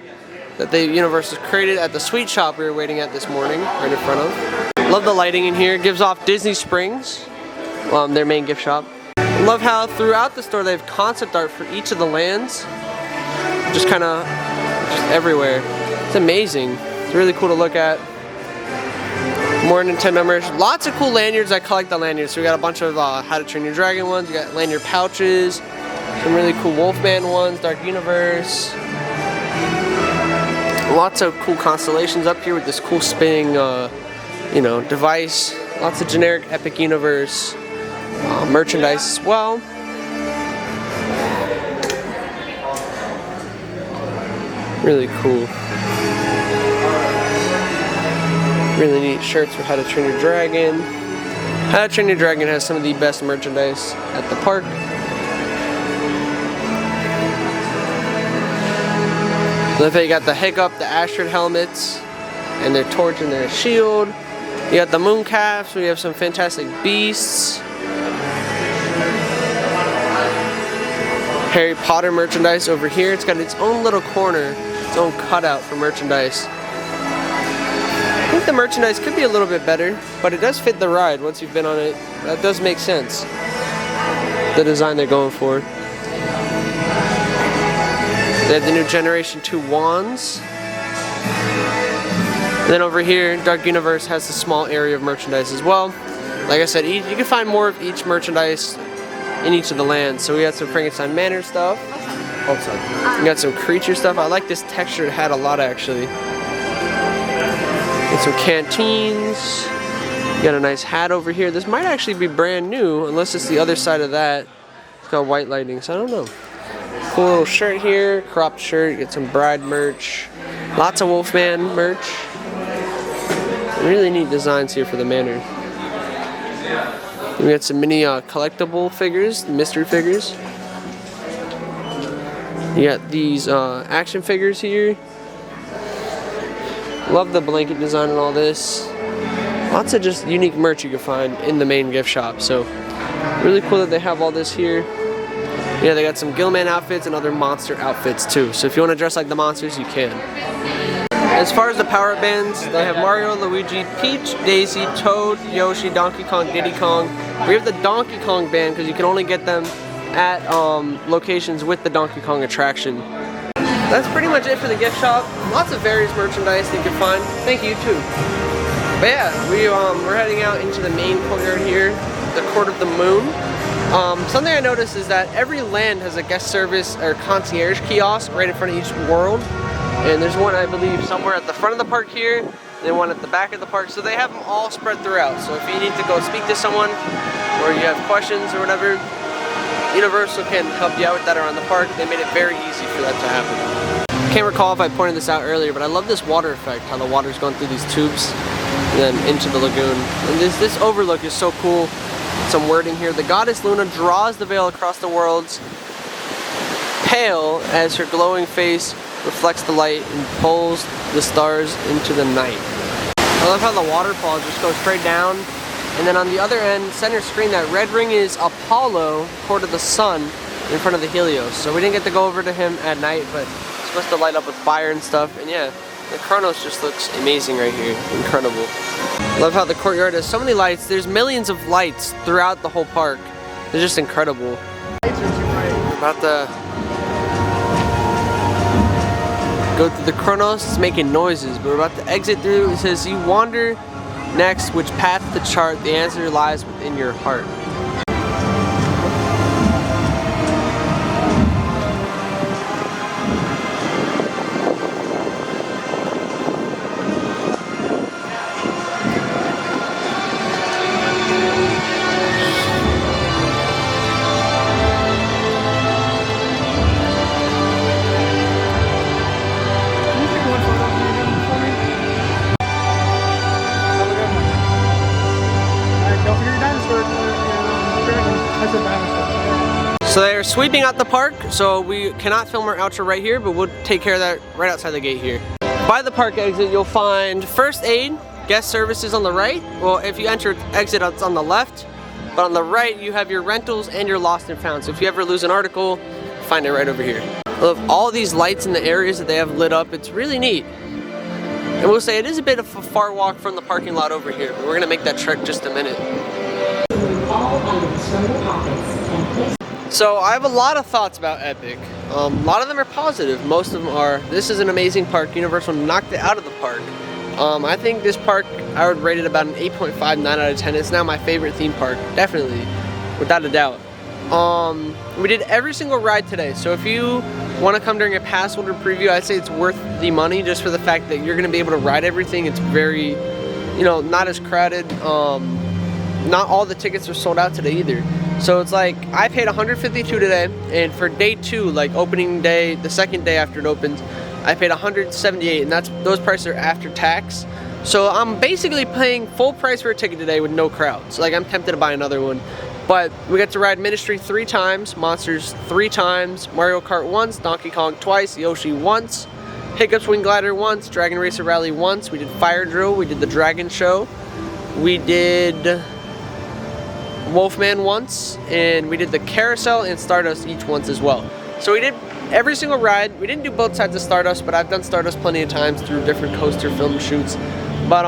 that the Universal created at the sweet shop we were waiting at this morning, right in front of. Love the lighting in here. It gives off Disney Springs, their main gift shop. Love how throughout the store they have concept art for each of the lands. Just kind of everywhere. It's amazing. It's really cool to look at. More Nintendo merch. Lots of cool lanyards. I collect the lanyards. So we got a bunch of How to Train Your Dragon ones. We got lanyard pouches. Some really cool Wolfman ones, Dark Universe. Lots of cool constellations up here with this cool spinning, device. Lots of generic Epic Universe merchandise as well. Really cool. Really neat shirts for How to Train Your Dragon. How to Train Your Dragon has some of the best merchandise at the park. Love how you got the Hiccup, the Astrid helmets, and their torch and their shield. You got the moon calves, we have some fantastic beasts. Harry Potter merchandise over here. It's got its own little corner, its own cutout for merchandise. I think the merchandise could be a little bit better, but it does fit the ride once you've been on it. That does make sense. The design they're going for. They have the new Generation 2 wands. And then over here, Dark Universe has a small area of merchandise as well. Like I said, you can find more of each merchandise in each of the lands. So we got some Frankenstein Manor stuff. Oh, sorry. We got some creature stuff. I like this textured hat a lot, actually. Got some canteens. You got a nice hat over here. This might actually be brand new, unless it's the other side of that. It's got white lighting, so I don't know. Cool little shirt here, cropped shirt, get some bride merch, lots of Wolfman merch. Really neat designs here for the manor. We got some mini collectible figures, mystery figures. You got these action figures here. Love the blanket design and all this. Lots of just unique merch you can find in the main gift shop. So really cool that they have all this here. Yeah, they got some Gilman outfits and other monster outfits too. So if you want to dress like the monsters, you can. As far as the power bands, they have Mario, Luigi, Peach, Daisy, Toad, Yoshi, Donkey Kong, Diddy Kong. We have the Donkey Kong band because you can only get them at locations with the Donkey Kong attraction. That's pretty much it for the gift shop. Lots of various merchandise that you can find. Thank you too. But yeah, we're heading out into the main courtyard here, the Court of the Moon. Something I noticed is that every land has a guest service or concierge kiosk right in front of each world. And there's one, I believe, somewhere at the front of the park here, and then one at the back of the park. So they have them all spread throughout. So if you need to go speak to someone, or you have questions or whatever, Universal can help you out with that around the park. They made it very easy for that to happen. I can't recall if I pointed this out earlier, but I love this water effect, how the water's going through these tubes. and then into the lagoon. And this overlook is so cool. Some wording here. The goddess Luna draws the veil across the worlds, pale as her glowing face reflects the light and pulls the stars into the night. I love how the waterfall just goes straight down, and then on the other end, center screen, that red ring is Apollo, court of the sun, in front of the Helios. So we didn't get to go over to him at night, but it's supposed to light up with fire and stuff. And yeah, the Kronos just looks amazing right here. Incredible. Love how the courtyard has so many lights. There's millions of lights throughout the whole park. They're just incredible. We're about to go through the Kronos. It's making noises, but we're about to exit through. It says, you wander next, which path to chart? The answer lies within your heart. So they're sweeping out the park, so we cannot film our outro right here, but we'll take care of that right outside the gate here. By the park exit, you'll find first aid, guest services on the right. Well, if you enter exit, it's on the left, but on the right, you have your rentals and your lost and found. So if you ever lose an article, find it right over here. I love all these lights in the areas that they have lit up. It's really neat. And we'll say it is a bit of a far walk from the parking lot over here, but we're gonna make that trek just a minute. So I have a lot of thoughts about Epic. A lot of them are positive. Most of them are, this is an amazing park. Universal knocked it out of the park. I think this park, I would rate it about an 8.5, 9 out of 10. It's now my favorite theme park, definitely, without a doubt. We did every single ride today. So if you want to come during a Passholder preview, I'd say it's worth the money just for the fact that you're going to be able to ride everything. It's very, you know, not as crowded. Not all the tickets are sold out today either. So it's like, I paid $152 today, and for day 2, like opening day, the second day after it opens, I paid $178, and those prices are after tax. So I'm basically paying full price for a ticket today with no crowds. Like, I'm tempted to buy another one. But we got to ride Ministry 3 times, Monsters 3 times, Mario Kart once, Donkey Kong twice, Yoshi once, Hiccups Wing Glider once, Dragon Racer Rally once, we did Fire Drill, we did the Dragon Show, we did Wolfman once, and we did the Carousel and Stardust each once as well. So we did every single ride. We didn't do both sides of Stardust, but I've done Stardust plenty of times through different coaster film shoots. But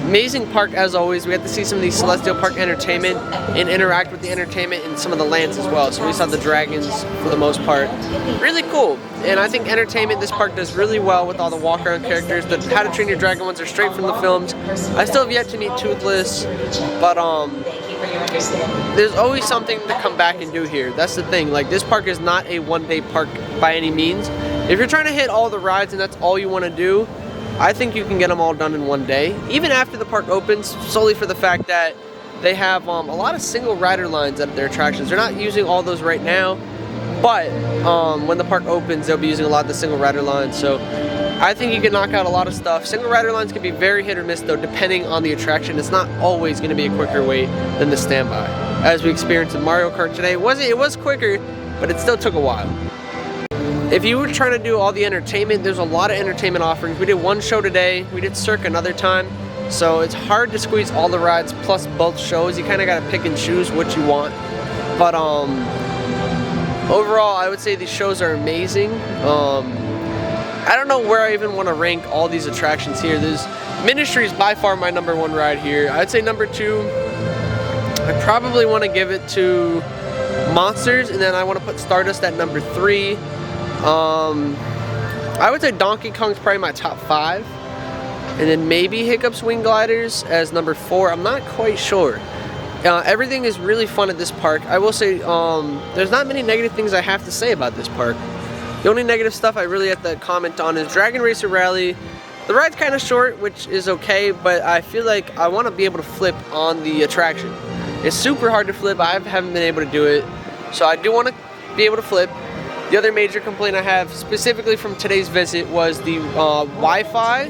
amazing park as always. We got to see some of these Celestial Park entertainment and interact with the entertainment in some of the lands as well. So we saw the dragons for the most part. Really cool. And I think entertainment, this park does really well with all the walk-around characters. The How to Train Your Dragon ones are straight from the films. I still have yet to meet Toothless, but there's always something to come back and do here. That's the thing. Like, this park is not a one-day park by any means. If you're trying to hit all the rides and that's all you want to do, I think you can get them all done in one day, even after the park opens, solely for the fact that they have a lot of single rider lines at their attractions. They're not using all those right now, but when the park opens, they'll be using a lot of the single rider lines. So I think you can knock out a lot of stuff. Single rider lines can be very hit or miss though, depending on the attraction. It's not always going to be a quicker wait than the standby. As we experienced in Mario Kart today, it was quicker, but it still took a while. If you were trying to do all the entertainment, there's a lot of entertainment offerings. We did one show today, we did Cirque another time, so it's hard to squeeze all the rides plus both shows. You kind of got to pick and choose what you want. But overall, I would say these shows are amazing. I don't know where I even want to rank all these attractions here. Ministry is by far my #1 ride here. I'd say #2, I probably want to give it to Monsters, and then I want to put Stardust at #3. I would say Donkey Kong's probably my top 5, and then maybe Hiccups Wing Gliders as #4. I'm not quite sure. Everything is really fun at this park. I will say there's not many negative things I have to say about this park. The only negative stuff I really have to comment on is Dragon Racer Rally. The ride's kind of short, which is okay, but I feel like I want to be able to flip on the attraction. It's super hard to flip. I haven't been able to do it, so I do want to be able to flip. The other major complaint I have specifically from today's visit was the Wi-Fi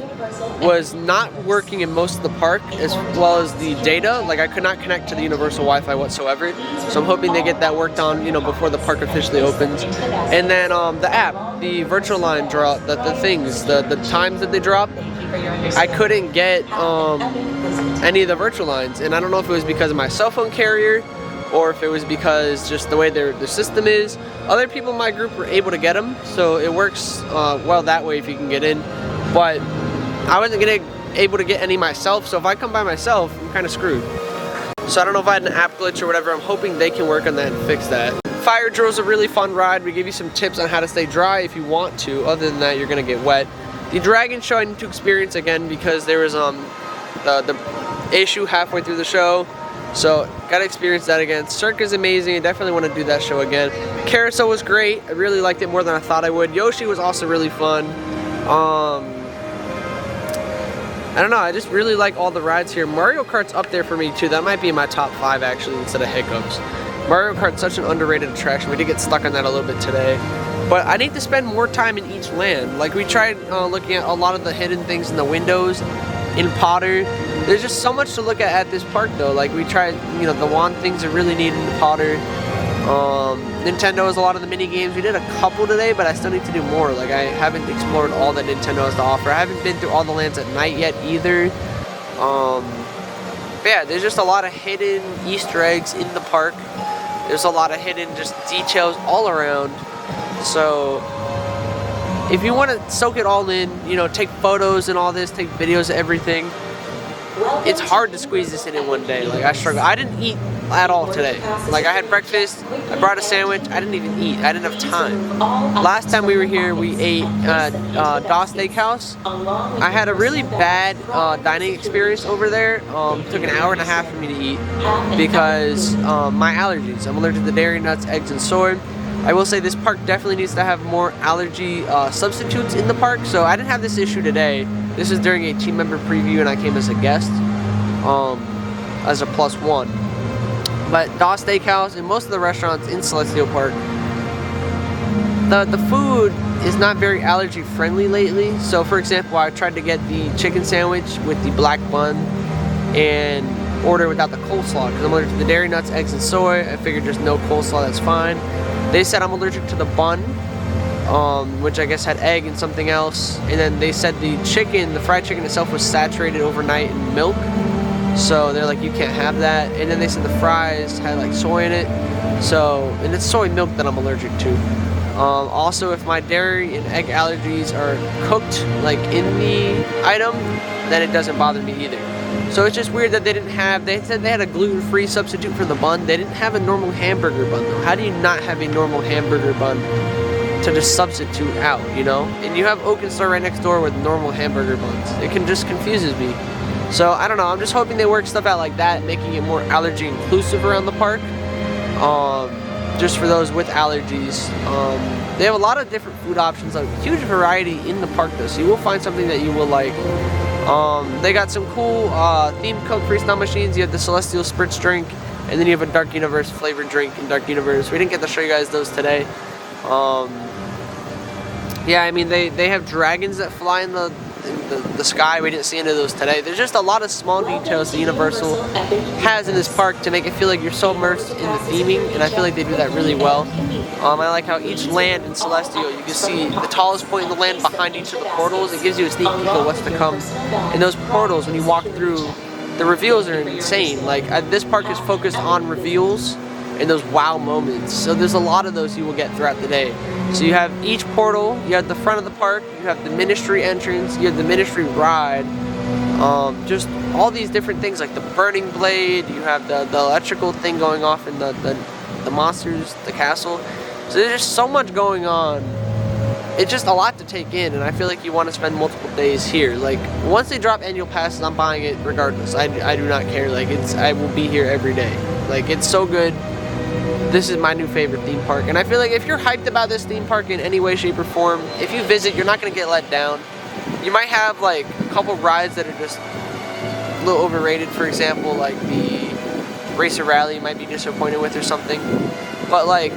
was not working in most of the park, as well as the data. Like, I could not connect to the universal Wi-Fi whatsoever. So I'm hoping they get that worked on, you know, before the park officially opens. And then the app, the virtual line drop, the things, the times that they drop, I couldn't get any of the virtual lines. And I don't know if it was because of my cell phone carrier, or if it was because just the way their system is. Other people in my group were able to get them, so it works well that way if you can get in. But I wasn't able to get any myself, so if I come by myself, I'm kind of screwed. So I don't know if I had an app glitch or whatever. I'm hoping they can work on that and fix that. Fire Drill's a really fun ride. We give you some tips on how to stay dry if you want to. Other than that, you're gonna get wet. The Dragon Show I need to experience again because there was the issue halfway through the show. So, gotta experience that again. Cirque is amazing. I definitely want to do that show again. Carousel was great. I really liked it more than I thought I would. Yoshi was also really fun. I don't know. I just really like all the rides here. Mario Kart's up there for me too. That might be in my top 5 actually instead of Hiccups. Mario Kart's such an underrated attraction. We did get stuck on that a little bit today. But I need to spend more time in each land. Like, we tried looking at a lot of the hidden things in the windows in Potter. There's just so much to look at this park though. Like, we tried, you know, the wand things are really neat in Potter. Nintendo has a lot of the mini games. We did a couple today, but I still need to do more. Like, I haven't explored all that Nintendo has to offer. I haven't been through all the lands at night yet either. But yeah, there's just a lot of hidden Easter eggs in the park. There's a lot of hidden just details all around. So if you want to soak it all in, you know, take photos and all this, take videos of everything, it's hard to squeeze this in one day. Like, I struggle. I didn't eat at all today. Like, I had breakfast, I brought a sandwich, I didn't even eat. I didn't have time. Last time we were here, we ate Das Steakhouse. I had a really bad dining experience over there. Took an hour and a half for me to eat because my allergies. I'm allergic to dairy, nuts, eggs, and soy. I will say this park definitely needs to have more allergy substitutes in the park. So I didn't have this issue today. This is during a team member preview and I came as a guest, as a +1. But Das Steakhouse and most of the restaurants in Celestial Park, the food is not very allergy friendly lately. So for example, I tried to get the chicken sandwich with the black bun and order without the coleslaw because I'm allergic to the dairy, nuts, eggs, and soy. I figured just no coleslaw, that's fine. They said I'm allergic to the bun, which I guess had egg and something else. And then they said the chicken, the fried chicken itself was saturated overnight in milk. So they're like, you can't have that. And then they said the fries had like soy in it. So, and it's soy milk that I'm allergic to. Also, if my dairy and egg allergies are cooked like in the item, then it doesn't bother me either. So it's just weird that they didn't have, they said they had a gluten-free substitute for the bun. They didn't have a normal hamburger bun though. How do you not have a normal hamburger bun to just substitute out, you know? And you have Oak & Star right next door with normal hamburger buns. It just confuses me. So I don't know, I'm just hoping they work stuff out like that, making it more allergy inclusive around the park. Just for those with allergies. They have a lot of different food options, a huge variety in the park though, so you will find something that you will like. They got some cool themed Coke freestyle machines. You have the Celestial Spritz drink, and then you have a Dark Universe flavored drink in Dark Universe. We didn't get to show you guys those today. Yeah, I mean, they have dragons that fly in the sky. We didn't see any of those today. There's just a lot of small details that Universal has in this park to make it feel like you're so immersed in the theming, and I feel like they do that really well. I like how each land in Celestial, you can see the tallest point in the land behind each of the portals. It gives you a sneak peek of what's to come. And those portals, when you walk through, the reveals are insane. Like, this park is focused on reveals and those wow moments. So there's a lot of those you will get throughout the day. So you have each portal, you have the front of the park, you have the Ministry entrance, you have the Ministry ride, just all these different things like the Burning Blade, you have the electrical thing going off in the monsters, the castle. So there's just so much going on. It's just a lot to take in, and I feel like you want to spend multiple days here. Like, once they drop annual passes, I'm buying it regardless. I do not care. Like, I will be here every day. Like, it's so good. This is my new favorite theme park, and I feel like if you're hyped about this theme park in any way, shape, or form, if you visit, you're not going to get let down. You might have like a couple rides that are just a little overrated. For example, like the Racer Rally you might be disappointed with or something. But like,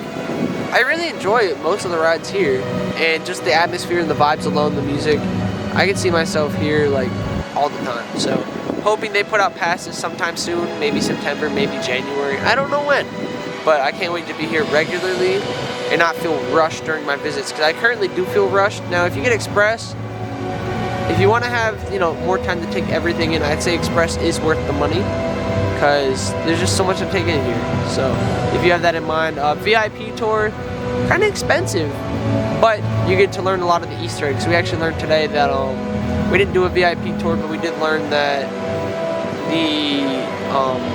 I really enjoy most of the rides here, and just the atmosphere and the vibes alone, the music. I can see myself here like all the time. So hoping they put out passes sometime soon, maybe September, maybe January. I don't know when, but I can't wait to be here regularly and not feel rushed during my visits, because I currently do feel rushed. Now, if you get Express, if you want to have, you know, more time to take everything in, I'd say Express is worth the money, because there's just so much to take in here. So if you have that in mind, VIP tour, kind of expensive, but you get to learn a lot of the Easter eggs. We actually learned today that we didn't do a VIP tour, but we did learn that the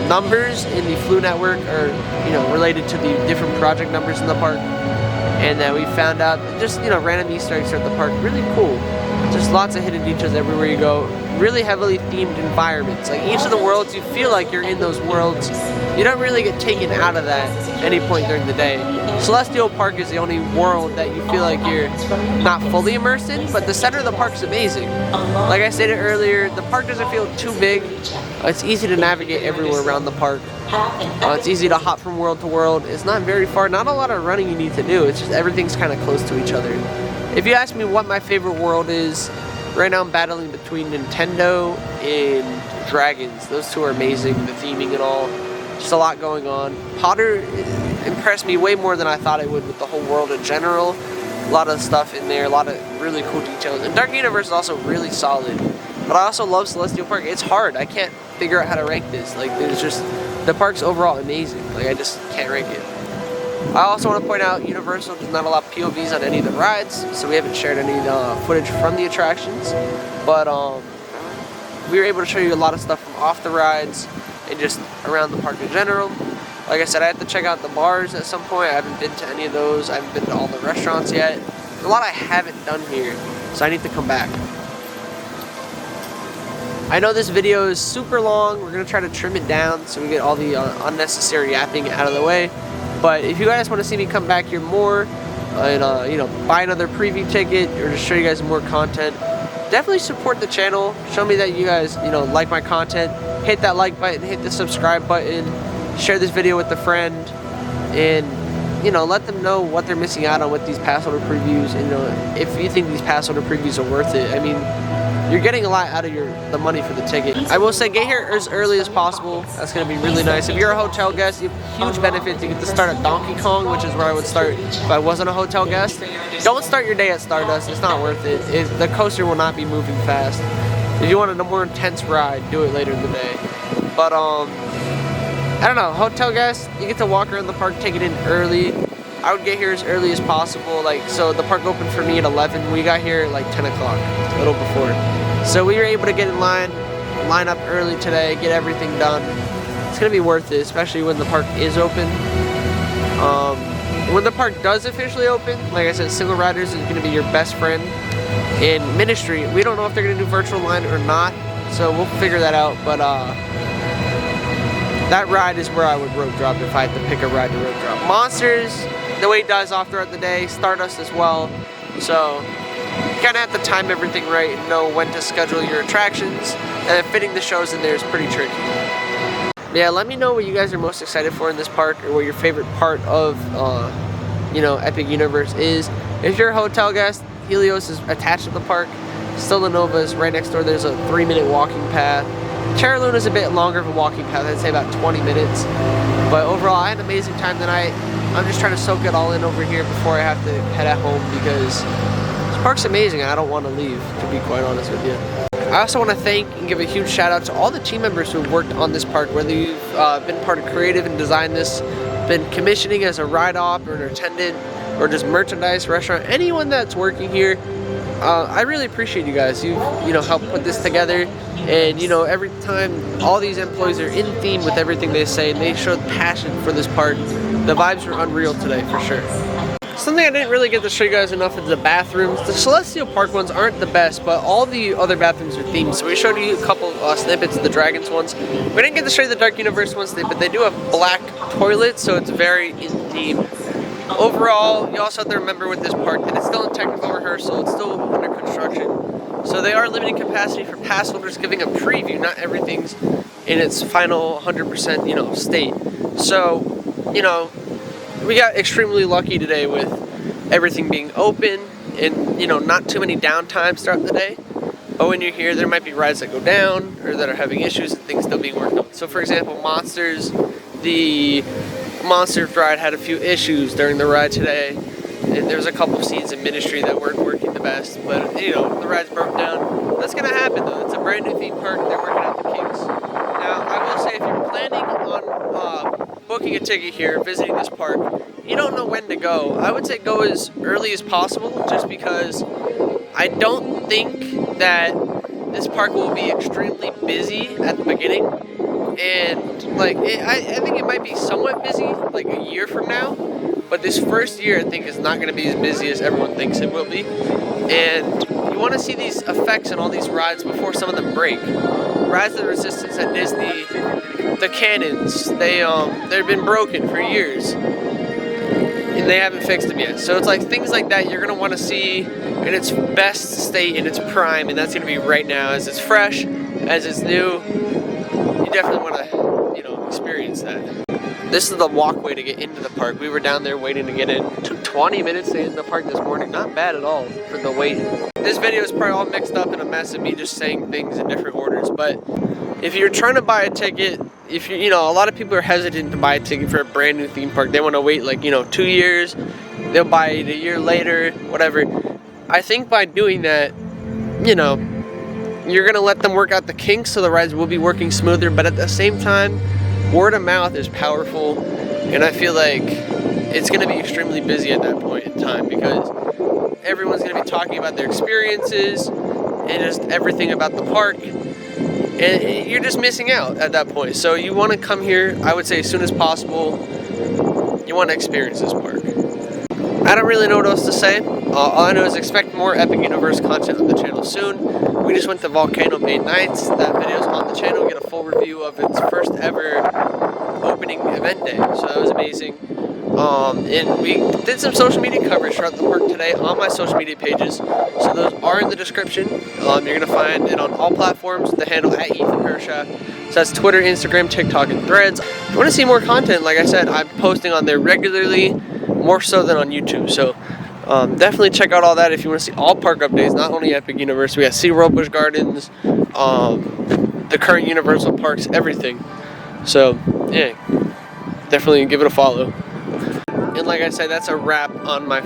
numbers in the Flu Network are, you know, related to the different project numbers in the park, and that we found out that just, you know, random Easter eggs at the park. Really cool. Just lots of hidden details everywhere you go. Really heavily themed environments. Like each of the worlds, you feel like you're in those worlds. You don't really get taken out of that at any point during the day. Celestial Park is the only world that you feel like you're not fully immersed in, but the center of the park is amazing. Like I stated earlier, the park doesn't feel too big. It's easy to navigate everywhere around the park. It's easy to hop from world to world. It's not very far, not a lot of running you need to do. It's just everything's kind of close to each other. If you ask me what my favorite world is, right now I'm battling between Nintendo and Dragons. Those two are amazing, the theming and all. Just a lot going on. Potter impressed me way more than I thought it would with the whole world in general. A lot of stuff in there, a lot of really cool details. And Dark Universe is also really solid. But I also love Celestial Park. It's hard. I can't figure out how to rank this. Like, there's just, the park's overall amazing. Like, I just can't rank it. I also want to point out Universal does not allow POVs on any of the rides, so we haven't shared any footage from the attractions. But we were able to show you a lot of stuff from off the rides and just around the park in general. Like I said, I have to check out the bars at some point. I haven't been to any of those. I haven't been to all the restaurants yet. There's a lot I haven't done here, so I need to come back. I know this video is super long. We're going to try to trim it down so we get all the unnecessary yapping out of the way. But if you guys want to see me come back here more and you know, buy another preview ticket or just show you guys more content, definitely support the channel. Show me that you guys, you know, like my content. Hit that like button, hit the subscribe button, share this video with a friend, and, you know, let them know what they're missing out on with these Passholder previews. And, you know, if you think these Passholder previews are worth it. I mean, you're getting a lot out of the money for the ticket. I will say, get here as early as possible. That's going to be really nice. If you're a hotel guest, you have huge benefits. You get to start at Donkey Kong, which is where I would start if I wasn't a hotel guest. Don't start your day at Stardust. It's not worth it. The coaster will not be moving fast. If you wanted a more intense ride, do it later in the day. But I don't know, hotel guests, you get to walk around the park, take it in early. I would get here as early as possible. Like, so the park opened for me at 11. We got here at like 10 o'clock, a little before. So we were able to get in line up early today, get everything done. It's gonna be worth it, especially when the park is open. When the park does officially open, like I said, Single Riders is gonna be your best friend. In Ministry, we don't know if they're gonna do virtual line or not, so we'll figure that out. But that ride is where I would road drop if I had to pick a ride to road drop. Monsters, the way it dies off throughout the day. Stardust as well. So you kind of have to time everything right and know when to schedule your attractions. And then fitting the shows in there is pretty tricky. Yeah, let me know what you guys are most excited for in this park, or what your favorite part of, you know, Epic Universe is. If you're a hotel guest, Helios is attached to the park. Stella Nova is right next door. There's a 3-minute walking path. Terra Luna is a bit longer of a walking path. I'd say about 20 minutes. But overall, I had an amazing time tonight. I'm just trying to soak it all in over here before I have to head at home, because this park's amazing and I don't want to leave, to be quite honest with you. I also want to thank and give a huge shout out to all the team members who have worked on this park, whether you've been part of creative and designed this, been commissioning as a ride op or an attendant, or just merchandise, restaurant, anyone that's working here. I really appreciate you guys. You know, helped put this together, and you know, every time all these employees are in theme with everything they say, and they show passion for this park. The vibes were unreal today, for sure. Something I didn't really get to show you guys enough is the bathrooms. The Celestial Park ones aren't the best, but all the other bathrooms are themed. So we showed you a couple snippets of the Dragons ones. We didn't get to show you the Dark Universe ones, but they do have black toilets, so it's very in theme. Overall, you also have to remember with this park that it's still in technical rehearsal, it's still under construction. So they are limiting capacity for pass holders, giving a preview. Not everything's in its final 100%, you know, state. So, you know, we got extremely lucky today with everything being open and, you know, not too many downtimes throughout the day. But when you're here, there might be rides that go down or that are having issues and things still being worked on. So for example, Monsters, the Monsters ride had a few issues during the ride today. And there was a couple of scenes in Ministry that weren't working the best, but you know, the rides broke down. That's gonna happen though. It's a brand new theme park. They're working out the kinks. Now, I will say, if you're planning on booking a ticket here, visiting this park, you don't know when to go. I would say go as early as possible, just because I don't think that this park will be extremely busy at the beginning. And like, I think it might be somewhat busy like a year from now. But this first year, I think, is not going to be as busy as everyone thinks it will be. And you want to see these effects in all these rides before some of them break. Rise of the Resistance at Disney, the cannons, they've been broken for years. And they haven't fixed them yet. So it's like things like that you're going to want to see in its best state, in its prime. And that's going to be right now. As it's fresh, as it's new, you definitely want to, you know, experience that. This is the walkway to get into the park. We were down there waiting to get in. It took 20 minutes to get in the park this morning. Not bad at all for the wait. This video is probably all mixed up in a mess of me just saying things in different orders. But if you're trying to buy a ticket, if you know, a lot of people are hesitant to buy a ticket for a brand new theme park. They want to wait like, you know, 2 years. They'll buy it a year later, whatever. I think by doing that, you know, you're going to let them work out the kinks so the rides will be working smoother. But at the same time, word of mouth is powerful, and I feel like it's going to be extremely busy at that point in time because everyone's going to be talking about their experiences and just everything about the park, and you're just missing out at that point. So you want to come here, I would say, as soon as possible. You want to experience this park. I don't really know what else to say. All I know is expect more Epic Universe content on the channel soon. We just went to Volcano Bay Nights. That video's on the channel. Get a full review of its first ever opening event day. So that was amazing. And we did some social media coverage throughout the park today on my social media pages. So those are in the description. You're going to find it on all platforms. The handle at Ethan Hershaft. So that's Twitter, Instagram, TikTok, and Threads. If you want to see more content, like I said, I'm posting on there regularly, more so than on YouTube. So definitely check out all that if you want to see all park updates, not only Epic Universe. We got SeaWorld, Busch Gardens, the current Universal parks, everything. So yeah, definitely give it a follow. And like I said, that's a wrap on my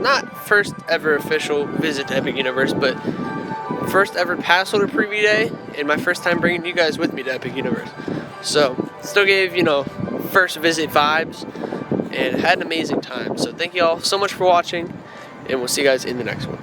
not first ever official visit to Epic Universe, but first ever Passholder preview day, and my first time bringing you guys with me to Epic Universe. So still gave, you know, first visit vibes, and had an amazing time. So thank you all so much for watching, and we'll see you guys in the next one.